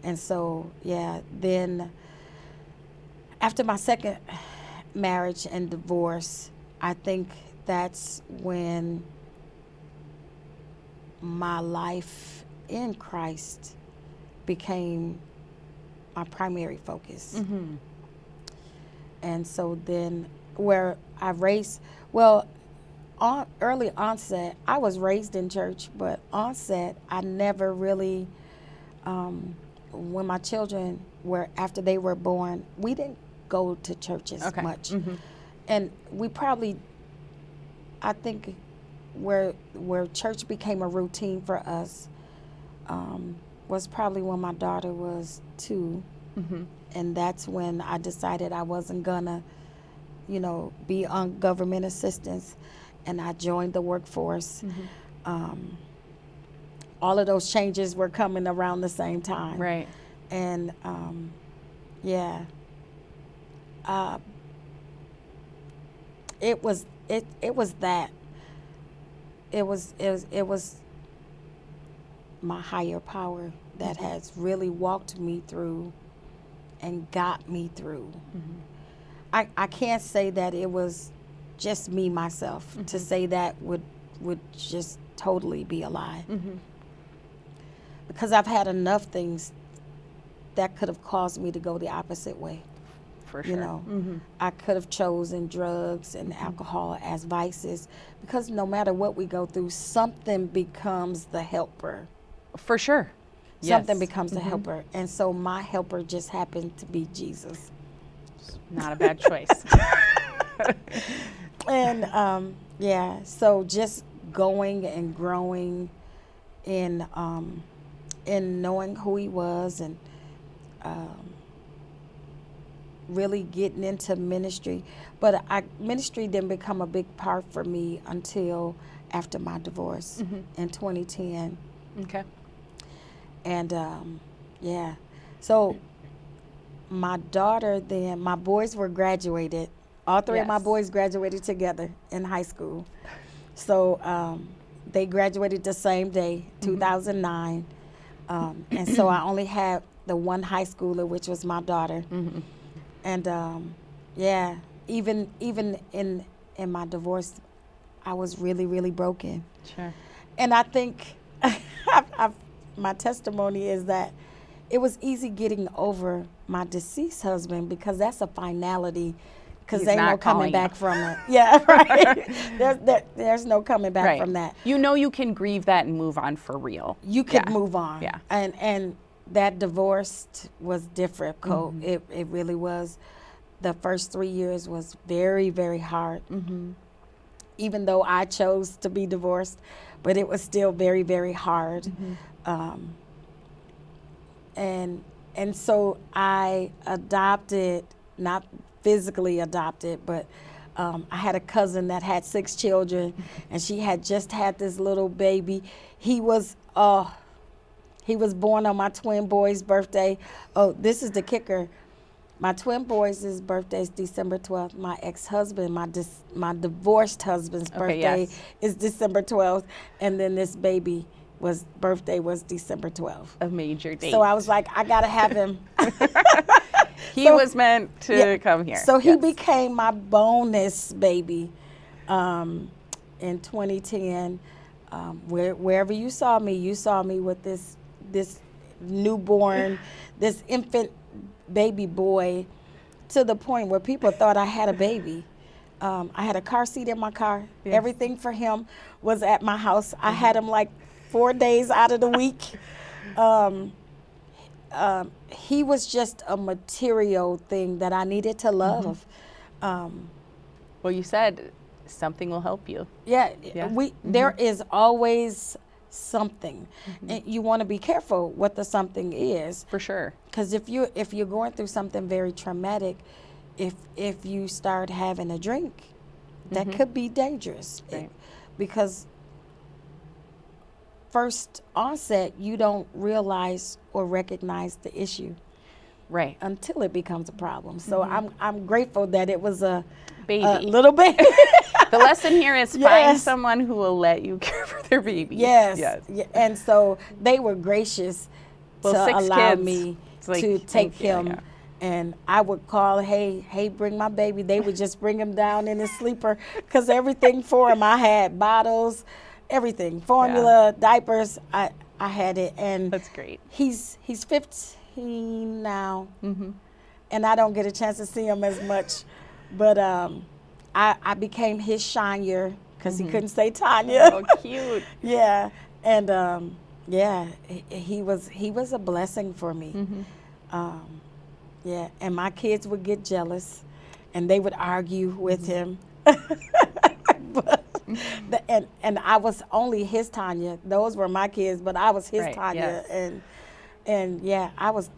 And so, then after my second marriage and divorce, I think that's when my life in Christ became my primary focus. And so then where I raised, early onset, I was raised in church, but onset, I never really, when my children after they were born, we didn't go to church as much. And we probably, I think where church became a routine for us was probably when my daughter was 2. And that's when I decided I wasn't gonna, be on government assistance, and I joined the workforce. All of those changes were coming around the same time. Right. And it was that. It was my higher power that has really walked me through and got me through. I can't say that it was just me, myself. To say that would just totally be a lie. Because I've had enough things that could have caused me to go the opposite way. For sure. I could have chosen drugs and alcohol as vices, because no matter what we go through, something becomes the helper. For sure. Something becomes the helper. And so my helper just happened to be Jesus. Not a bad choice. And so just going and growing in knowing who he was, and really getting into ministry. But ministry didn't become a big part for me until after my divorce in 2010. Okay. And so my daughter then, my boys were graduated. All three of my boys graduated together in high school. So they graduated the same day, 2009. And so I only had the one high schooler, which was my daughter. And even in my divorce, I was really, really broken. Sure. And I think my testimony is that it was easy getting over my deceased husband, because that's a finality, because ain't no coming back from it. Yeah, right. There's no coming back from that. You can grieve that and move on for real. You could move on. Yeah. And that divorce was difficult. It really was. The first 3 years was very, very hard. Even though I chose to be divorced, but it was still very, very hard. And so I adopted, not physically adopted, but I had a cousin that had 6 children, and she had just had this little baby. He was born on my twin boy's birthday. Oh, this is the kicker. My twin boys' birthday is December 12th. My ex-husband, my divorced husband's birthday is December 12th. And then this baby birthday was December 12th. A major date. So I was like, I got to have him. He was meant to come here. So he became my bonus baby in 2010. Wherever you saw me with this newborn, this infant baby boy, to the point where people thought I had a baby. I had a car seat in my car. Yes. Everything for him was at my house. I had him like 4 days out of the week. He was just a material thing that I needed to love. Well, you said something will help you. Yeah, Yeah. there is always something, and you want to be careful what the something is. For sure. Because if you're going through something very traumatic, if you start having a drink, that could be dangerous. Right. Because first onset, you don't realize or recognize the issue Right. until it becomes a problem. So I'm grateful that it was a Baby. little baby. The lesson here is find Yes. someone who will let you care for their baby. Yes. Yes. Yeah. And so they were gracious Well, to 6 allow kids. me It's like, to take yeah, him. yeah. And I would call, hey, bring my baby. They would just bring him down in his sleeper, because everything for him, I had bottles, everything, formula, diapers, I had it. And That's great. he's 15 now, and I don't get a chance to see him as much. But I became his Shania, because he couldn't say Tonia. Oh, cute. Yeah, and he was a blessing for me. Yeah, and my kids would get jealous, and they would argue with him. And I was only his Tonya. Those were my kids, but I was his Right, Tonya, yes. and yeah, I was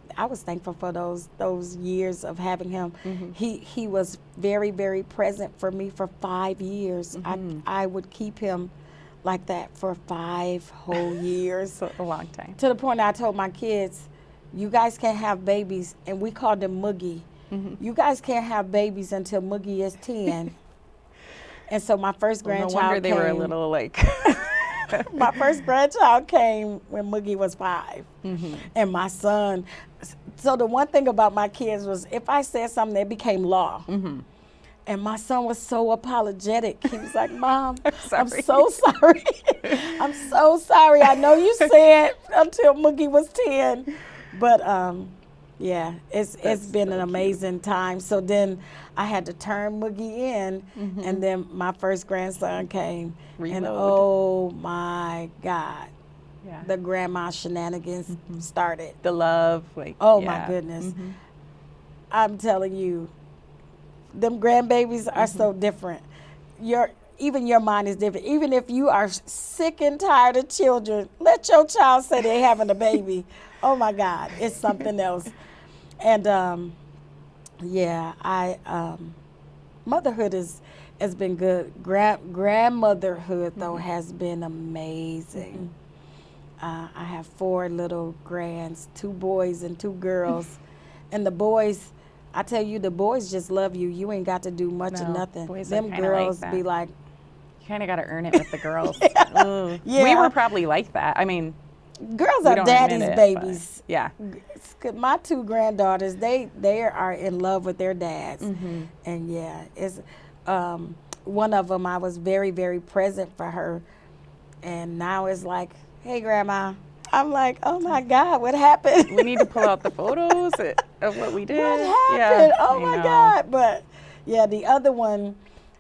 thankful for those years of having him. He was very, very present for me for 5 years. I would keep him like that for 5 whole years. It's a long time. To the point I told my kids, you guys can't have babies, and we called them Moogie. You guys can't have babies until Moogie is 10. And so my first Well, no grandchild wonder they came. were a little like. My first grandchild came when Moogie was 5. And my son. So the one thing about my kids was, if I said something, it became law. And my son was so apologetic. He was like, Mom, I'm so sorry. I'm so sorry. I know you said until Moogie was 10. But yeah, it's been an amazing time. So then I had to turn Moogie in, and then my first grandson came. Reload. And oh my God, Yeah. the grandma shenanigans started. The love, like. Oh yeah. my goodness. I'm telling you, them grandbabies are so different. Even your mind is different. Even if you are sick and tired of children, let your child say they're having a baby. Oh my God, it's something else. And motherhood has been good. Grandmotherhood though has been amazing. I have 4 little grands, 2 boys and 2 girls. And the boys, I tell you, the boys just love you. You ain't got to do much of No, nothing. boys are Them kinda girls like be that. like, You kind of got to earn it with the girls. Ooh. Yeah. We were probably like that. I mean, girls we are don't daddy's admit it, babies. but yeah. My 2 granddaughters, they are in love with their dads. And yeah, it's one of them, I was very, very present for her. And now it's like, hey, Grandma. I'm like, oh my God, what happened? We need to pull out the photos of what we did. What happened? Yeah, Oh I my know. God. But yeah, the other one,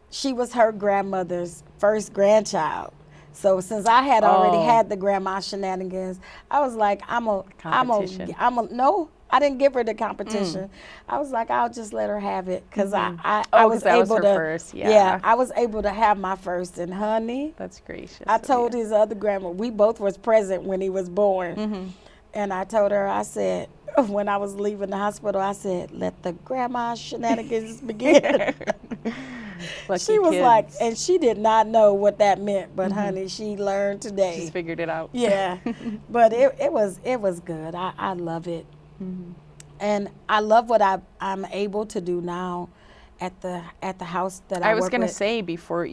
she was her grandmother's first grandchild. So since I had already had the grandma shenanigans, I was like, Competition. no, I didn't give her the competition. I was like, I'll just let her have it, because I was 'cause that was able her to. first, yeah. I was able to have my first, and honey, That's gracious. I of told you. his other grandma, we both was present when he was born. And I told her, I said, when I was leaving the hospital, I said, let the grandma shenanigans begin. Lucky She was kids. like, and she did not know what that meant, but honey, she learned today. She's figured it out. Yeah, but it was good. I love it. And I love what I'm able to do now at the house that I I was work going to with. say before,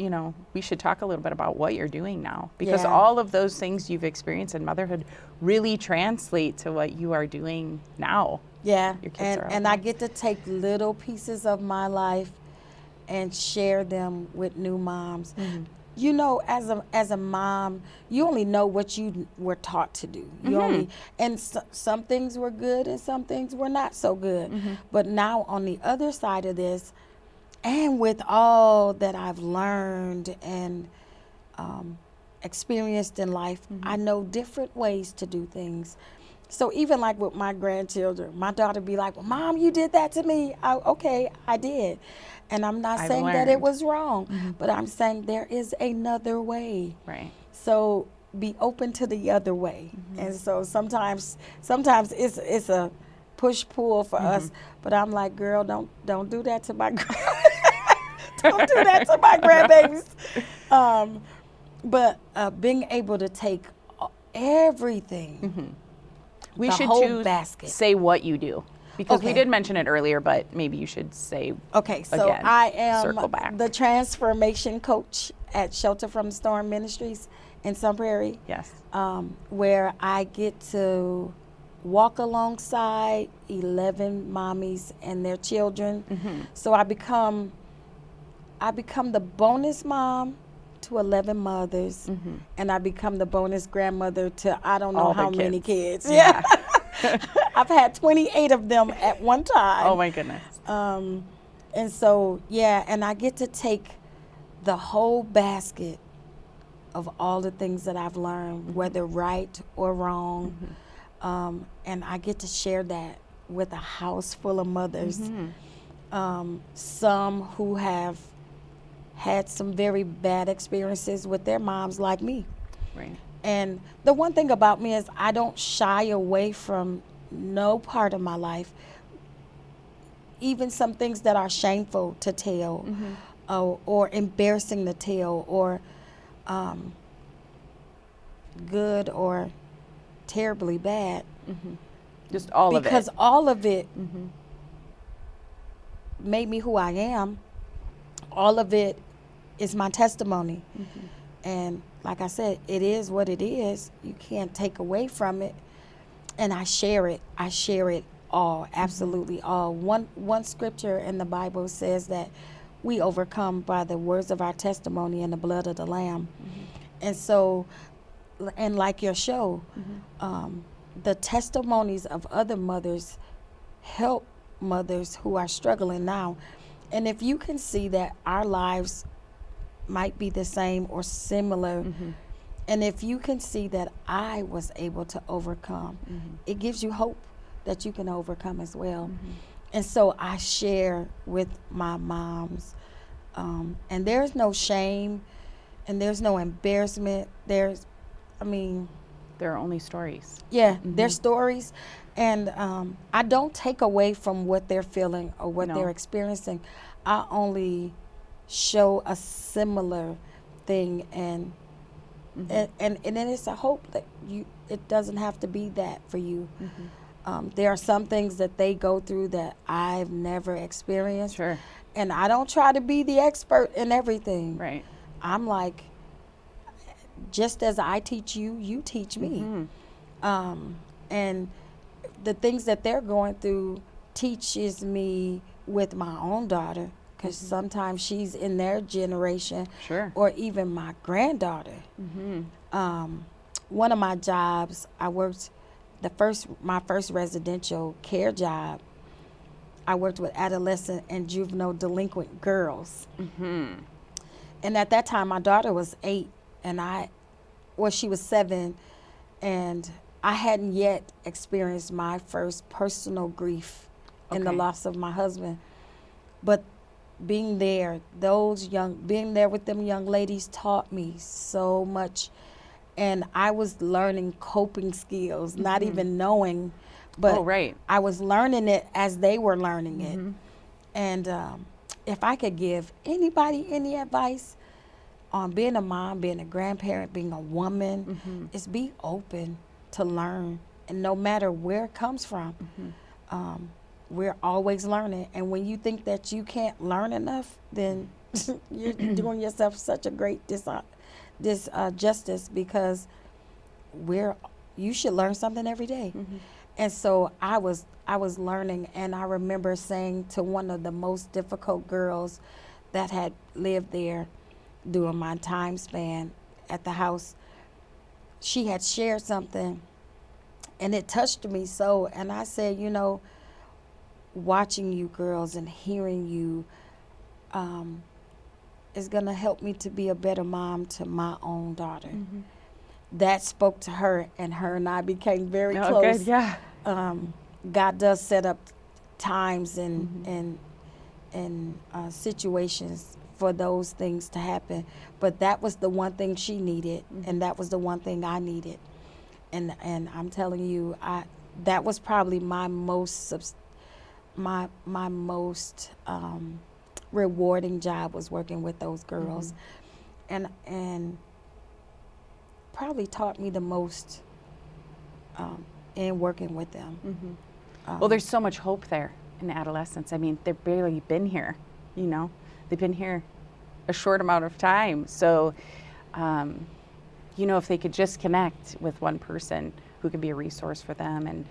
we should talk a little bit about what you're doing now, because Yeah. all of those things you've experienced in motherhood really translate to what you are doing now. Yeah, Your kids are and out I get to take little pieces of my life and share them with new moms. you know, as a mom, you only know what you were taught to do. You only, and some things were good and some things were not so good. But now on the other side of this, and with all that I've learned and experienced in life, I know different ways to do things. So even like with my grandchildren, my daughter be like, well, Mom, you did that to me. Okay, I did. And I'm not saying that it was wrong, but I'm saying there is another way. Right. So be open to the other way. And so sometimes it's a push-pull for us, but I'm like, girl, don't do that to my don't do that to my grandbabies. But being able to take everything, We the should whole too basket. say what you do, because we Okay. did mention it earlier, but maybe you should say Okay, so again. I am Circle back. the transformation coach at Shelter from the Storm Ministries in Sun Prairie, Yes. where I get to walk alongside 11 mommies and their children. So I become the bonus mom to 11 mothers, and I become the bonus grandmother to I don't know All the how many kids. kids. Yeah. I've had 28 of them at one time. Oh my goodness. And so, yeah, and I get to take the whole basket of all the things that I've learned, whether right or wrong. And I get to share that with a house full of mothers. Some who have had some very bad experiences with their moms like me. Right. And the one thing about me is I don't shy away from no part of my life, even some things that are shameful to tell, or embarrassing to tell, or good or terribly bad. Just all of it. Because all of it made me who I am. All of it is my testimony. And like I said, it is what it is. You can't take away from it. And I share it. I share it all, absolutely all. One scripture in the Bible says that we overcome by the words of our testimony and the blood of the Lamb. And so, and like your show, the testimonies of other mothers help mothers who are struggling now. And if you can see that our lives might be the same or similar, and if you can see that I was able to overcome, it gives you hope that you can overcome as well. And so I share with my moms, and there's no shame and there's no embarrassment. There are only stories. Yeah, their stories. And I don't take away from what they're feeling or what they're experiencing. I only show a similar thing, and then it's a hope that it doesn't have to be that for you. There are some things that they go through that I've never experienced. Sure. And I don't try to be the expert in everything. Right. I'm like, just as I teach you, you teach me. And the things that they're going through teaches me with my own daughter, because sometimes she's in their generation. Sure. Or even my granddaughter. One of my jobs, I worked my first residential care job. I worked with adolescent and juvenile delinquent girls. And at that time, my daughter was 8, and she was 7, and I hadn't yet experienced my first personal grief in the loss of my husband. But being there with them young ladies taught me so much. And I was learning coping skills, not even knowing, but I was learning it as they were learning it. And if I could give anybody any advice on being a mom, being a grandparent, being a woman, is be open to learn. And no matter where it comes from, we're always learning. And when you think that you can't learn enough, then you're doing yourself such a great justice, because you should learn something every day. And so I was learning, and I remember saying to one of the most difficult girls that had lived there during my time span at the house, she had shared something and it touched me so. And I said, you know, watching you girls and hearing you is going to help me to be a better mom to my own daughter. That spoke to her, and I became very close. Good, yeah. God does set up times and situations for those things to happen. But that was the one thing she needed, and that was the one thing I needed. And I'm telling you, that was probably my most rewarding job, was working with those girls, and probably taught me the most in working with them. Well, there's so much hope there in adolescence. I mean, they've barely been here, you know. They've been here a short amount of time. So, you know, if they could just connect with one person who could be a resource for them, and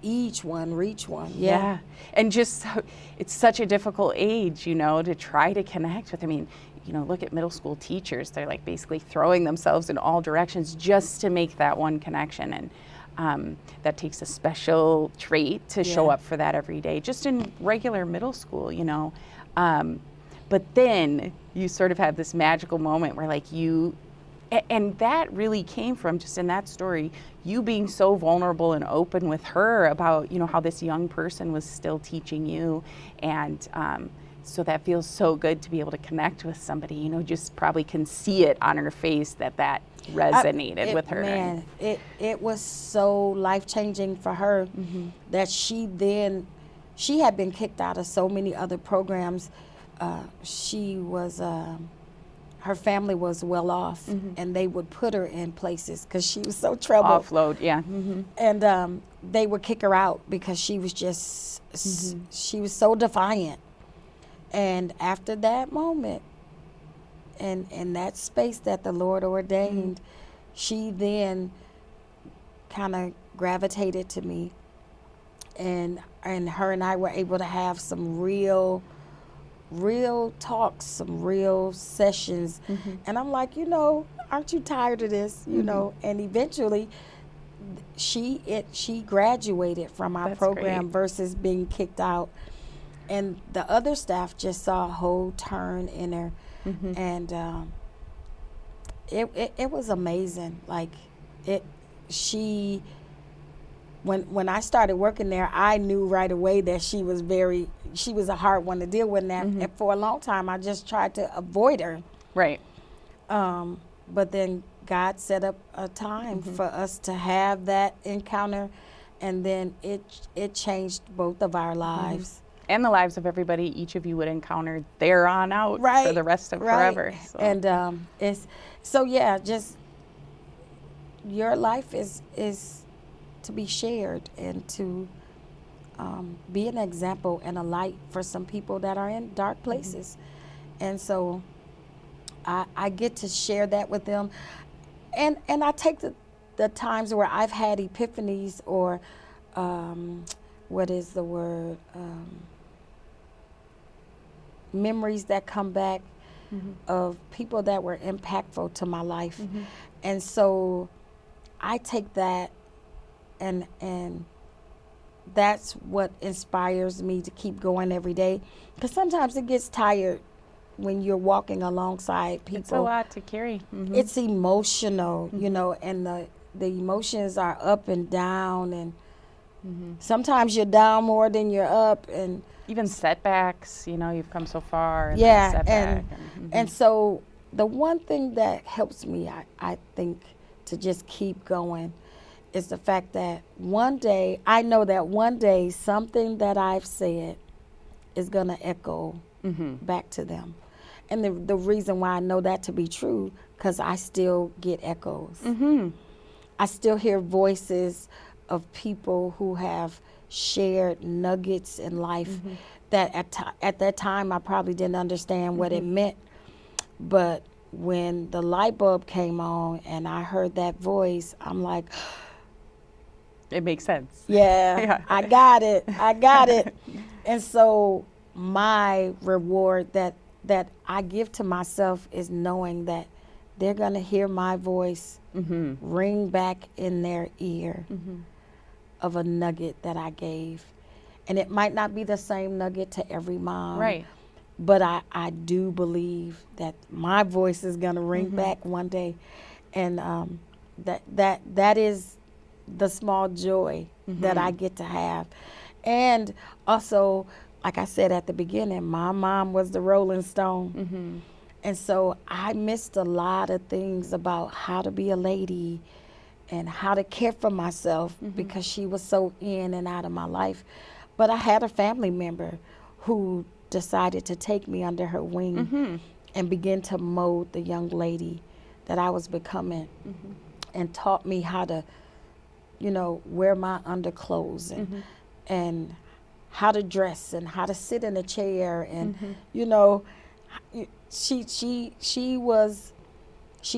each one reach one. yeah. And just, it's such a difficult age, you know, to try to connect with. I mean, you know, look at middle school teachers. They're like basically throwing themselves in all directions just to make that one connection. And that takes a special trait to show up for that every day, just in regular middle school, you know. But then you sort of have this magical moment where, like, and that really came from, just in that story, you being so vulnerable and open with her about, you know, how this young person was still teaching you. And so that feels so good to be able to connect with somebody, you know, just probably can see it on her face that resonated with her. Man, it was so life-changing for her that she had been kicked out of so many other programs. She was, her family was well off, and they would put her in places because she was so troubled. Offload, yeah. And they would kick her out because she was just, she was so defiant. And after that moment, and that space that the Lord ordained, she then kind of gravitated to me, and her and I were able to have some real talks, some real sessions. And I'm like, you know, aren't you tired of this? You know, and eventually she graduated from our program versus being kicked out. And the other staff just saw a whole turn in her. And it was amazing. Like, when I started working there, I knew right away that she was a hard one to deal with. And for a long time, I just tried to avoid her. Right. But then God set up a time for us to have that encounter, and then it changed both of our lives. And the lives of everybody each of you would encounter there on out for the rest of forever. So. And just your life is to be shared and to be an example and a light for some people that are in dark places. And so I get to share that with them. And I take the times where I've had epiphanies or what is the word? Memories that come back of people that were impactful to my life. And so I take that and that's what inspires me to keep going every day, because sometimes it gets tired when you're walking alongside people. It's a lot to carry. It's emotional, you know, and the emotions are up and down, and sometimes you're down more than you're up, and even setbacks, you know, you've come so far. And and so the one thing that helps me, I think, to just keep going is the fact that I know that one day something that I've said is going to echo back to them. And the reason why I know that to be true, because I still get echoes. I still hear voices of people who have shared nuggets in life that at that time I probably didn't understand what it meant. But when the light bulb came on and I heard that voice, I'm like, it makes sense. Yeah. I got it. And so my reward that that I give to myself is knowing that they're going to hear my voice ring back in their ear of a nugget that I gave. And it might not be the same nugget to every mom. Right. But I do believe that my voice is going to ring back one day. And that is the small joy that I get to have. And also, like I said at the beginning, my mom was the Rolling Stone. And so I missed a lot of things about how to be a lady and how to care for myself because she was so in and out of my life. But I had a family member who decided to take me under her wing and begin to mold the young lady that I was becoming and taught me how to, you know, wear my underclothes and how to dress and how to sit in a chair. And, you know, she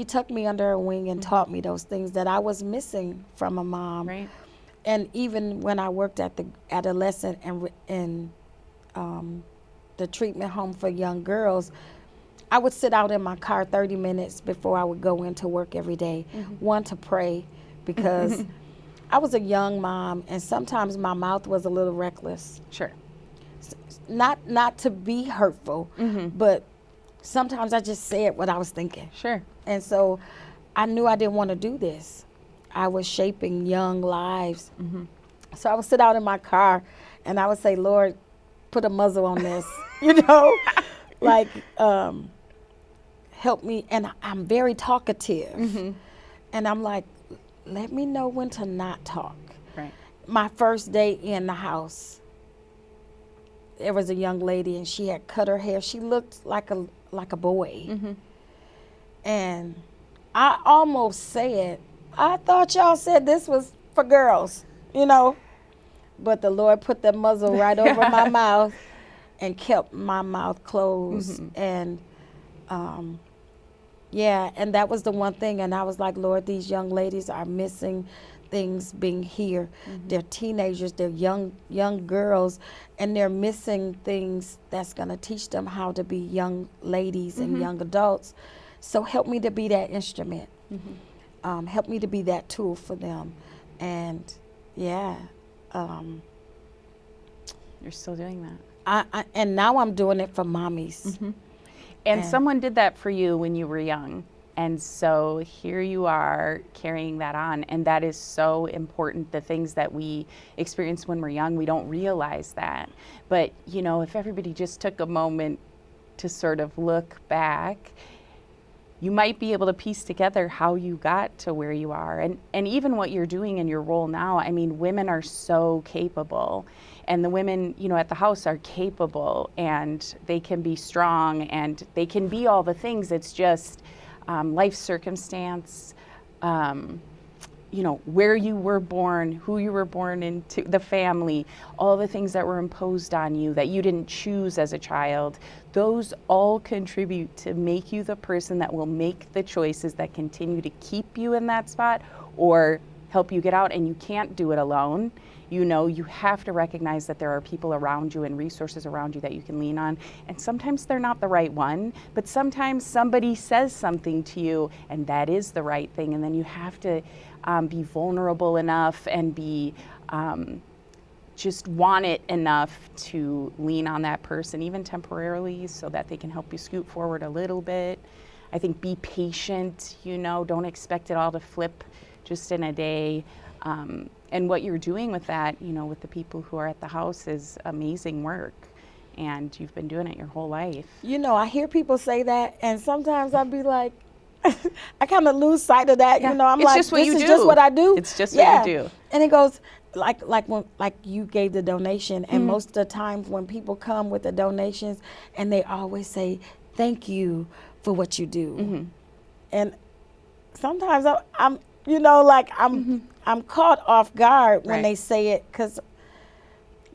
took me under her wing and taught me those things that I was missing from a mom. Right. And even when I worked at the adolescent and the treatment home for young girls, I would sit out in my car 30 minutes before I would go into work every day. One, to pray, because I was a young mom, and sometimes my mouth was a little reckless. Sure. Not to be hurtful, but sometimes I just said what I was thinking. Sure. And so I knew I didn't want to do this. I was shaping young lives. So I would sit out in my car and I would say, Lord, put a muzzle on this, you know, like help me. And I'm very talkative. And I'm like, let me know when to not talk. Right. My first day in the house, there was a young lady and she had cut her hair. She looked like a boy. And I almost said, I thought y'all said this was for girls, you know. But the Lord put the muzzle right over my mouth and kept my mouth closed. And yeah, and that was the one thing. And I was like, Lord, these young ladies are missing things being here. They're teenagers, they're young girls, and they're missing things that's going to teach them how to be young ladies and young adults. So help me to be that instrument. Help me to be that tool for them. And yeah. You're still doing that. And now I'm doing it for mommies. And someone did that for you when you were young. And so here you are carrying that on. And that is so important. The things that we experience when we're young, we don't realize that. But, you know, if everybody just took a moment to sort of look back, you might be able to piece together how you got to where you are. And even what you're doing in your role now, I mean, women are so capable. And the women, you know, at the house are capable, and they can be strong, and they can be all the things. It's just life circumstance, you know, where you were born, who you were born into, the family, all the things that were imposed on you that you didn't choose as a child. Those all contribute to make you the person that will make the choices that continue to keep you in that spot or help you get out. And you can't do it alone. You know, you have to recognize that there are people around you and resources around you that you can lean on. And sometimes they're not the right one, but sometimes somebody says something to you and that is the right thing. And then you have to be vulnerable enough and be just want it enough to lean on that person, even temporarily, so that they can help you scoot forward a little bit. I think be patient, you know, don't expect it all to flip just in a day. And what you're doing with that, you know, with the people who are at the house is amazing work. And you've been doing it your whole life. You know, I hear people say that, and sometimes I'll be like, I kind of lose sight of that. Yeah. You know, I'm it's like, just what this you is do. Just what I do. It's just what you do. And it goes like you gave the donation, and most of the times when people come with the donations, and they always say, "Thank you for what you do," and sometimes I'm you know, like I'm caught off guard when they say it,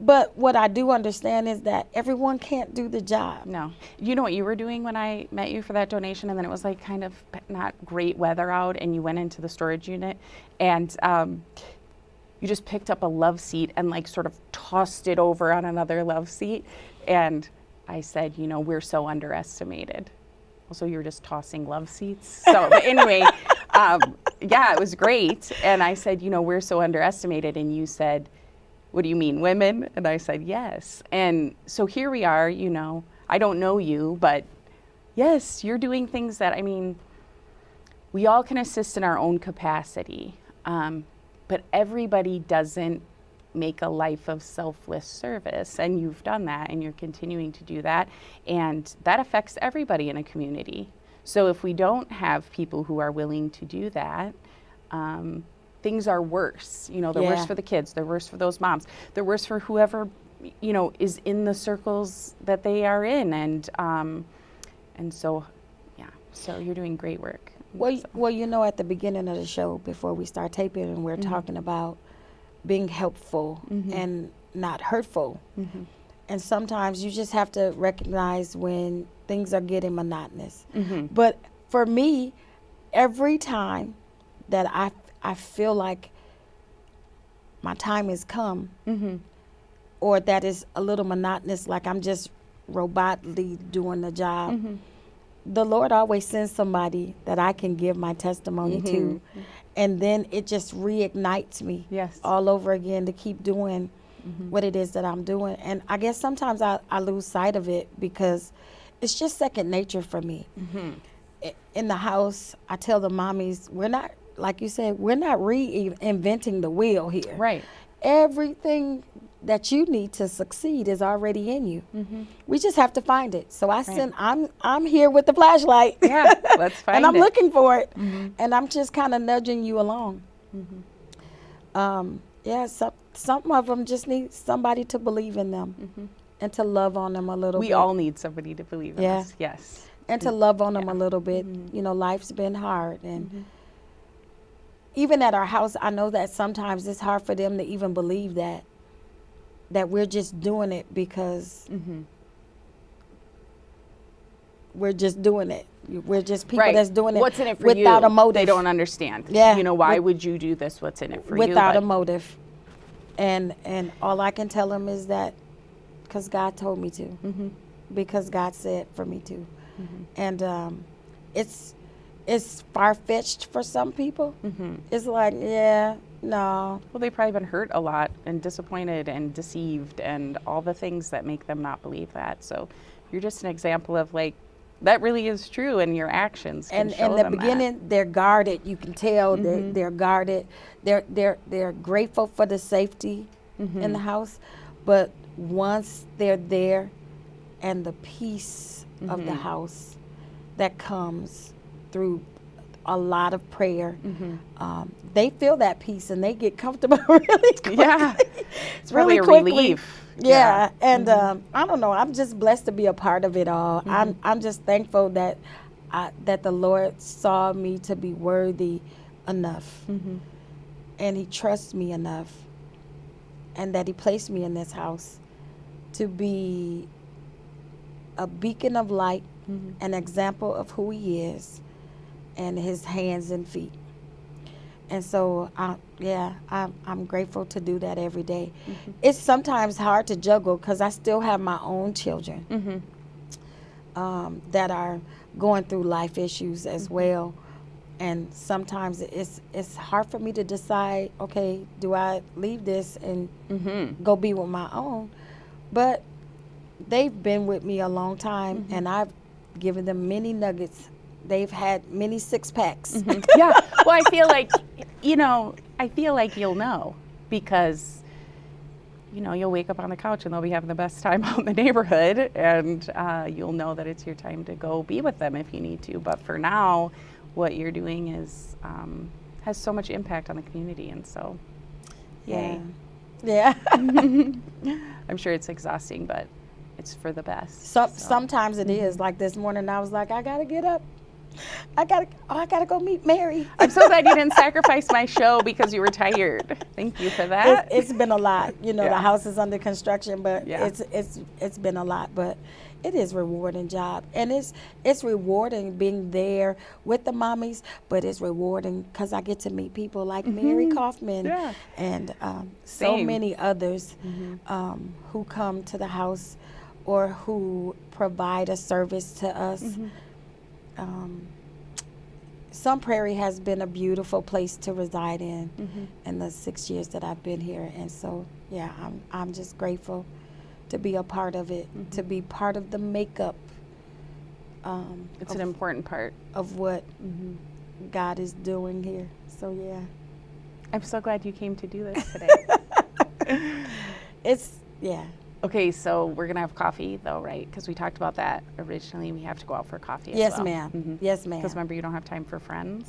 but what I do understand is that everyone can't do the job. No. You know what you were doing when I met you for that donation, and then it was like kind of not great weather out, and you went into the storage unit, and you just picked up a love seat and like sort of tossed it over on another love seat, and I said, you know, we're so underestimated. So you're just tossing love seats. So but anyway, yeah, it was great. And I said, you know, we're so underestimated. And you said, what do you mean, women? And I said, yes. And so here we are, you know, I don't know you, but yes, you're doing things that, I mean, we all can assist in our own capacity, but everybody doesn't make a life of selfless service, and you've done that, and you're continuing to do that, and that affects everybody in a community. So if we don't have people who are willing to do that, things are worse. You know, they're worse for the kids, they're worse for those moms, they're worse for whoever, you know, is in the circles that they are in, and so, yeah, so you're doing great work. Well, you know, at the beginning of the show, before we start taping, and we're talking about being helpful and not hurtful. And sometimes you just have to recognize when things are getting monotonous. But for me, every time that I feel like my time has come, or that is a little monotonous, like I'm just robotically doing the job, the Lord always sends somebody that I can give my testimony to. And then it just reignites me all over again to keep doing what it is that I'm doing. And I guess sometimes I lose sight of it because it's just second nature for me. In the house, I tell the mommies, we're not, like you said, we're not reinventing the wheel here. Right. Everything that you need to succeed is already in you. We just have to find it. So I'm here with the flashlight. Yeah, let's find it. And I'm looking for it. And I'm just kind of nudging you along. Some of them just need somebody to believe in them and to love on them a little bit. We all need somebody to believe in us. Yes. And to love on them a little bit. You know, life's been hard. And even at our house, I know that sometimes it's hard for them to even believe that we're just doing it because we're just doing it. We're just people that's doing it. What's in it for without you? a motive. They don't understand. Yeah. You know, why would you do this? What's in it for you? Without a motive. And all I can tell them is that because God told me to. Because God said for me to. And it's far-fetched for some people. It's like, no. Well, they've probably been hurt a lot and disappointed and deceived and all the things that make them not believe that. So you're just an example of, like, that really is true, and your actions can show them. And in the beginning, they're guarded. You can tell they're guarded. They're grateful for the safety in the house. But once they're there and the peace of the house that comes through a lot of prayer, they feel that peace and they get comfortable really quickly. Yeah, it's really a quickly. relief. Yeah, and I don't know. I'm just blessed to be a part of it all. I'm just thankful that that the Lord saw me to be worthy enough, and He trusts me enough, and that He placed me in this house to be a beacon of light, an example of who He is, and His hands and feet. And so, I'm grateful to do that every day. It's sometimes hard to juggle because I still have my own children that are going through life issues as well. And sometimes it's hard for me to decide, okay, do I leave this and go be with my own? But they've been with me a long time, and I've given them many nuggets. They've had many six-packs. Yeah. Well, I feel like, you'll know because, you'll wake up on the couch and they'll be having the best time out in the neighborhood, and you'll know that it's your time to go be with them if you need to. But for now, what you're doing is has so much impact on the community, and so, yay. Yeah. I'm sure it's exhausting, but it's for the best. Sometimes it is. Like this morning, I was like, I gotta get up. I gotta go meet Mary. I'm so glad you didn't sacrifice my show because you were tired. Thank you for that. It's been a lot. The house is under construction, but it's been a lot. But it is a rewarding job, and it's rewarding being there with the mommies. But it's rewarding because I get to meet people like Mary Kaufman and so many others who come to the house or who provide a service to us. Sun Prairie has been a beautiful place to reside in the 6 years that I've been here. And so, yeah, I'm just grateful to be a part of it, to be part of the makeup. It's an important part of what God is doing here. So, yeah. I'm so glad you came to do this today. Yeah. Okay, so we're going to have coffee, though, right? Because we talked about that originally. We have to go out for coffee Yes, as well. ma'am. Yes, ma'am. Because remember, you don't have time for friends?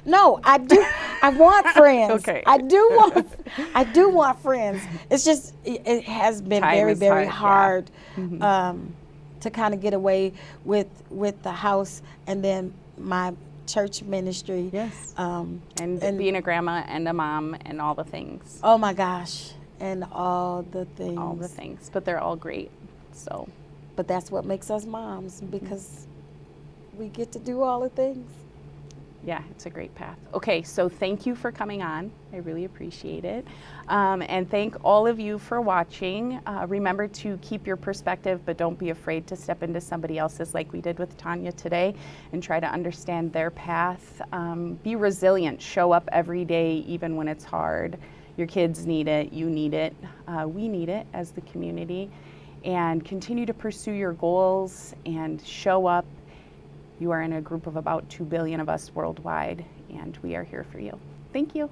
No, I do. I want friends. Okay. I do want friends. It's just, it has been Time very is hard yeah. to kind of get away with the house and then my church ministry. Yes. And being a grandma and a mom and all the things. Oh, my gosh. And all the things. All the things. But they're all great. So. But that's what makes us moms, because we get to do all the things. Yeah, it's a great path. Okay, so thank you for coming on. I really appreciate it. And thank all of you for watching. Remember to keep your perspective, but don't be afraid to step into somebody else's like we did with Tonia today and try to understand their path. Be resilient. Show up every day, even when it's hard. Your kids need it. You need it. We need it as the community. And continue to pursue your goals and show up. You are in a group of about 2 billion of us worldwide, and we are here for you. Thank you.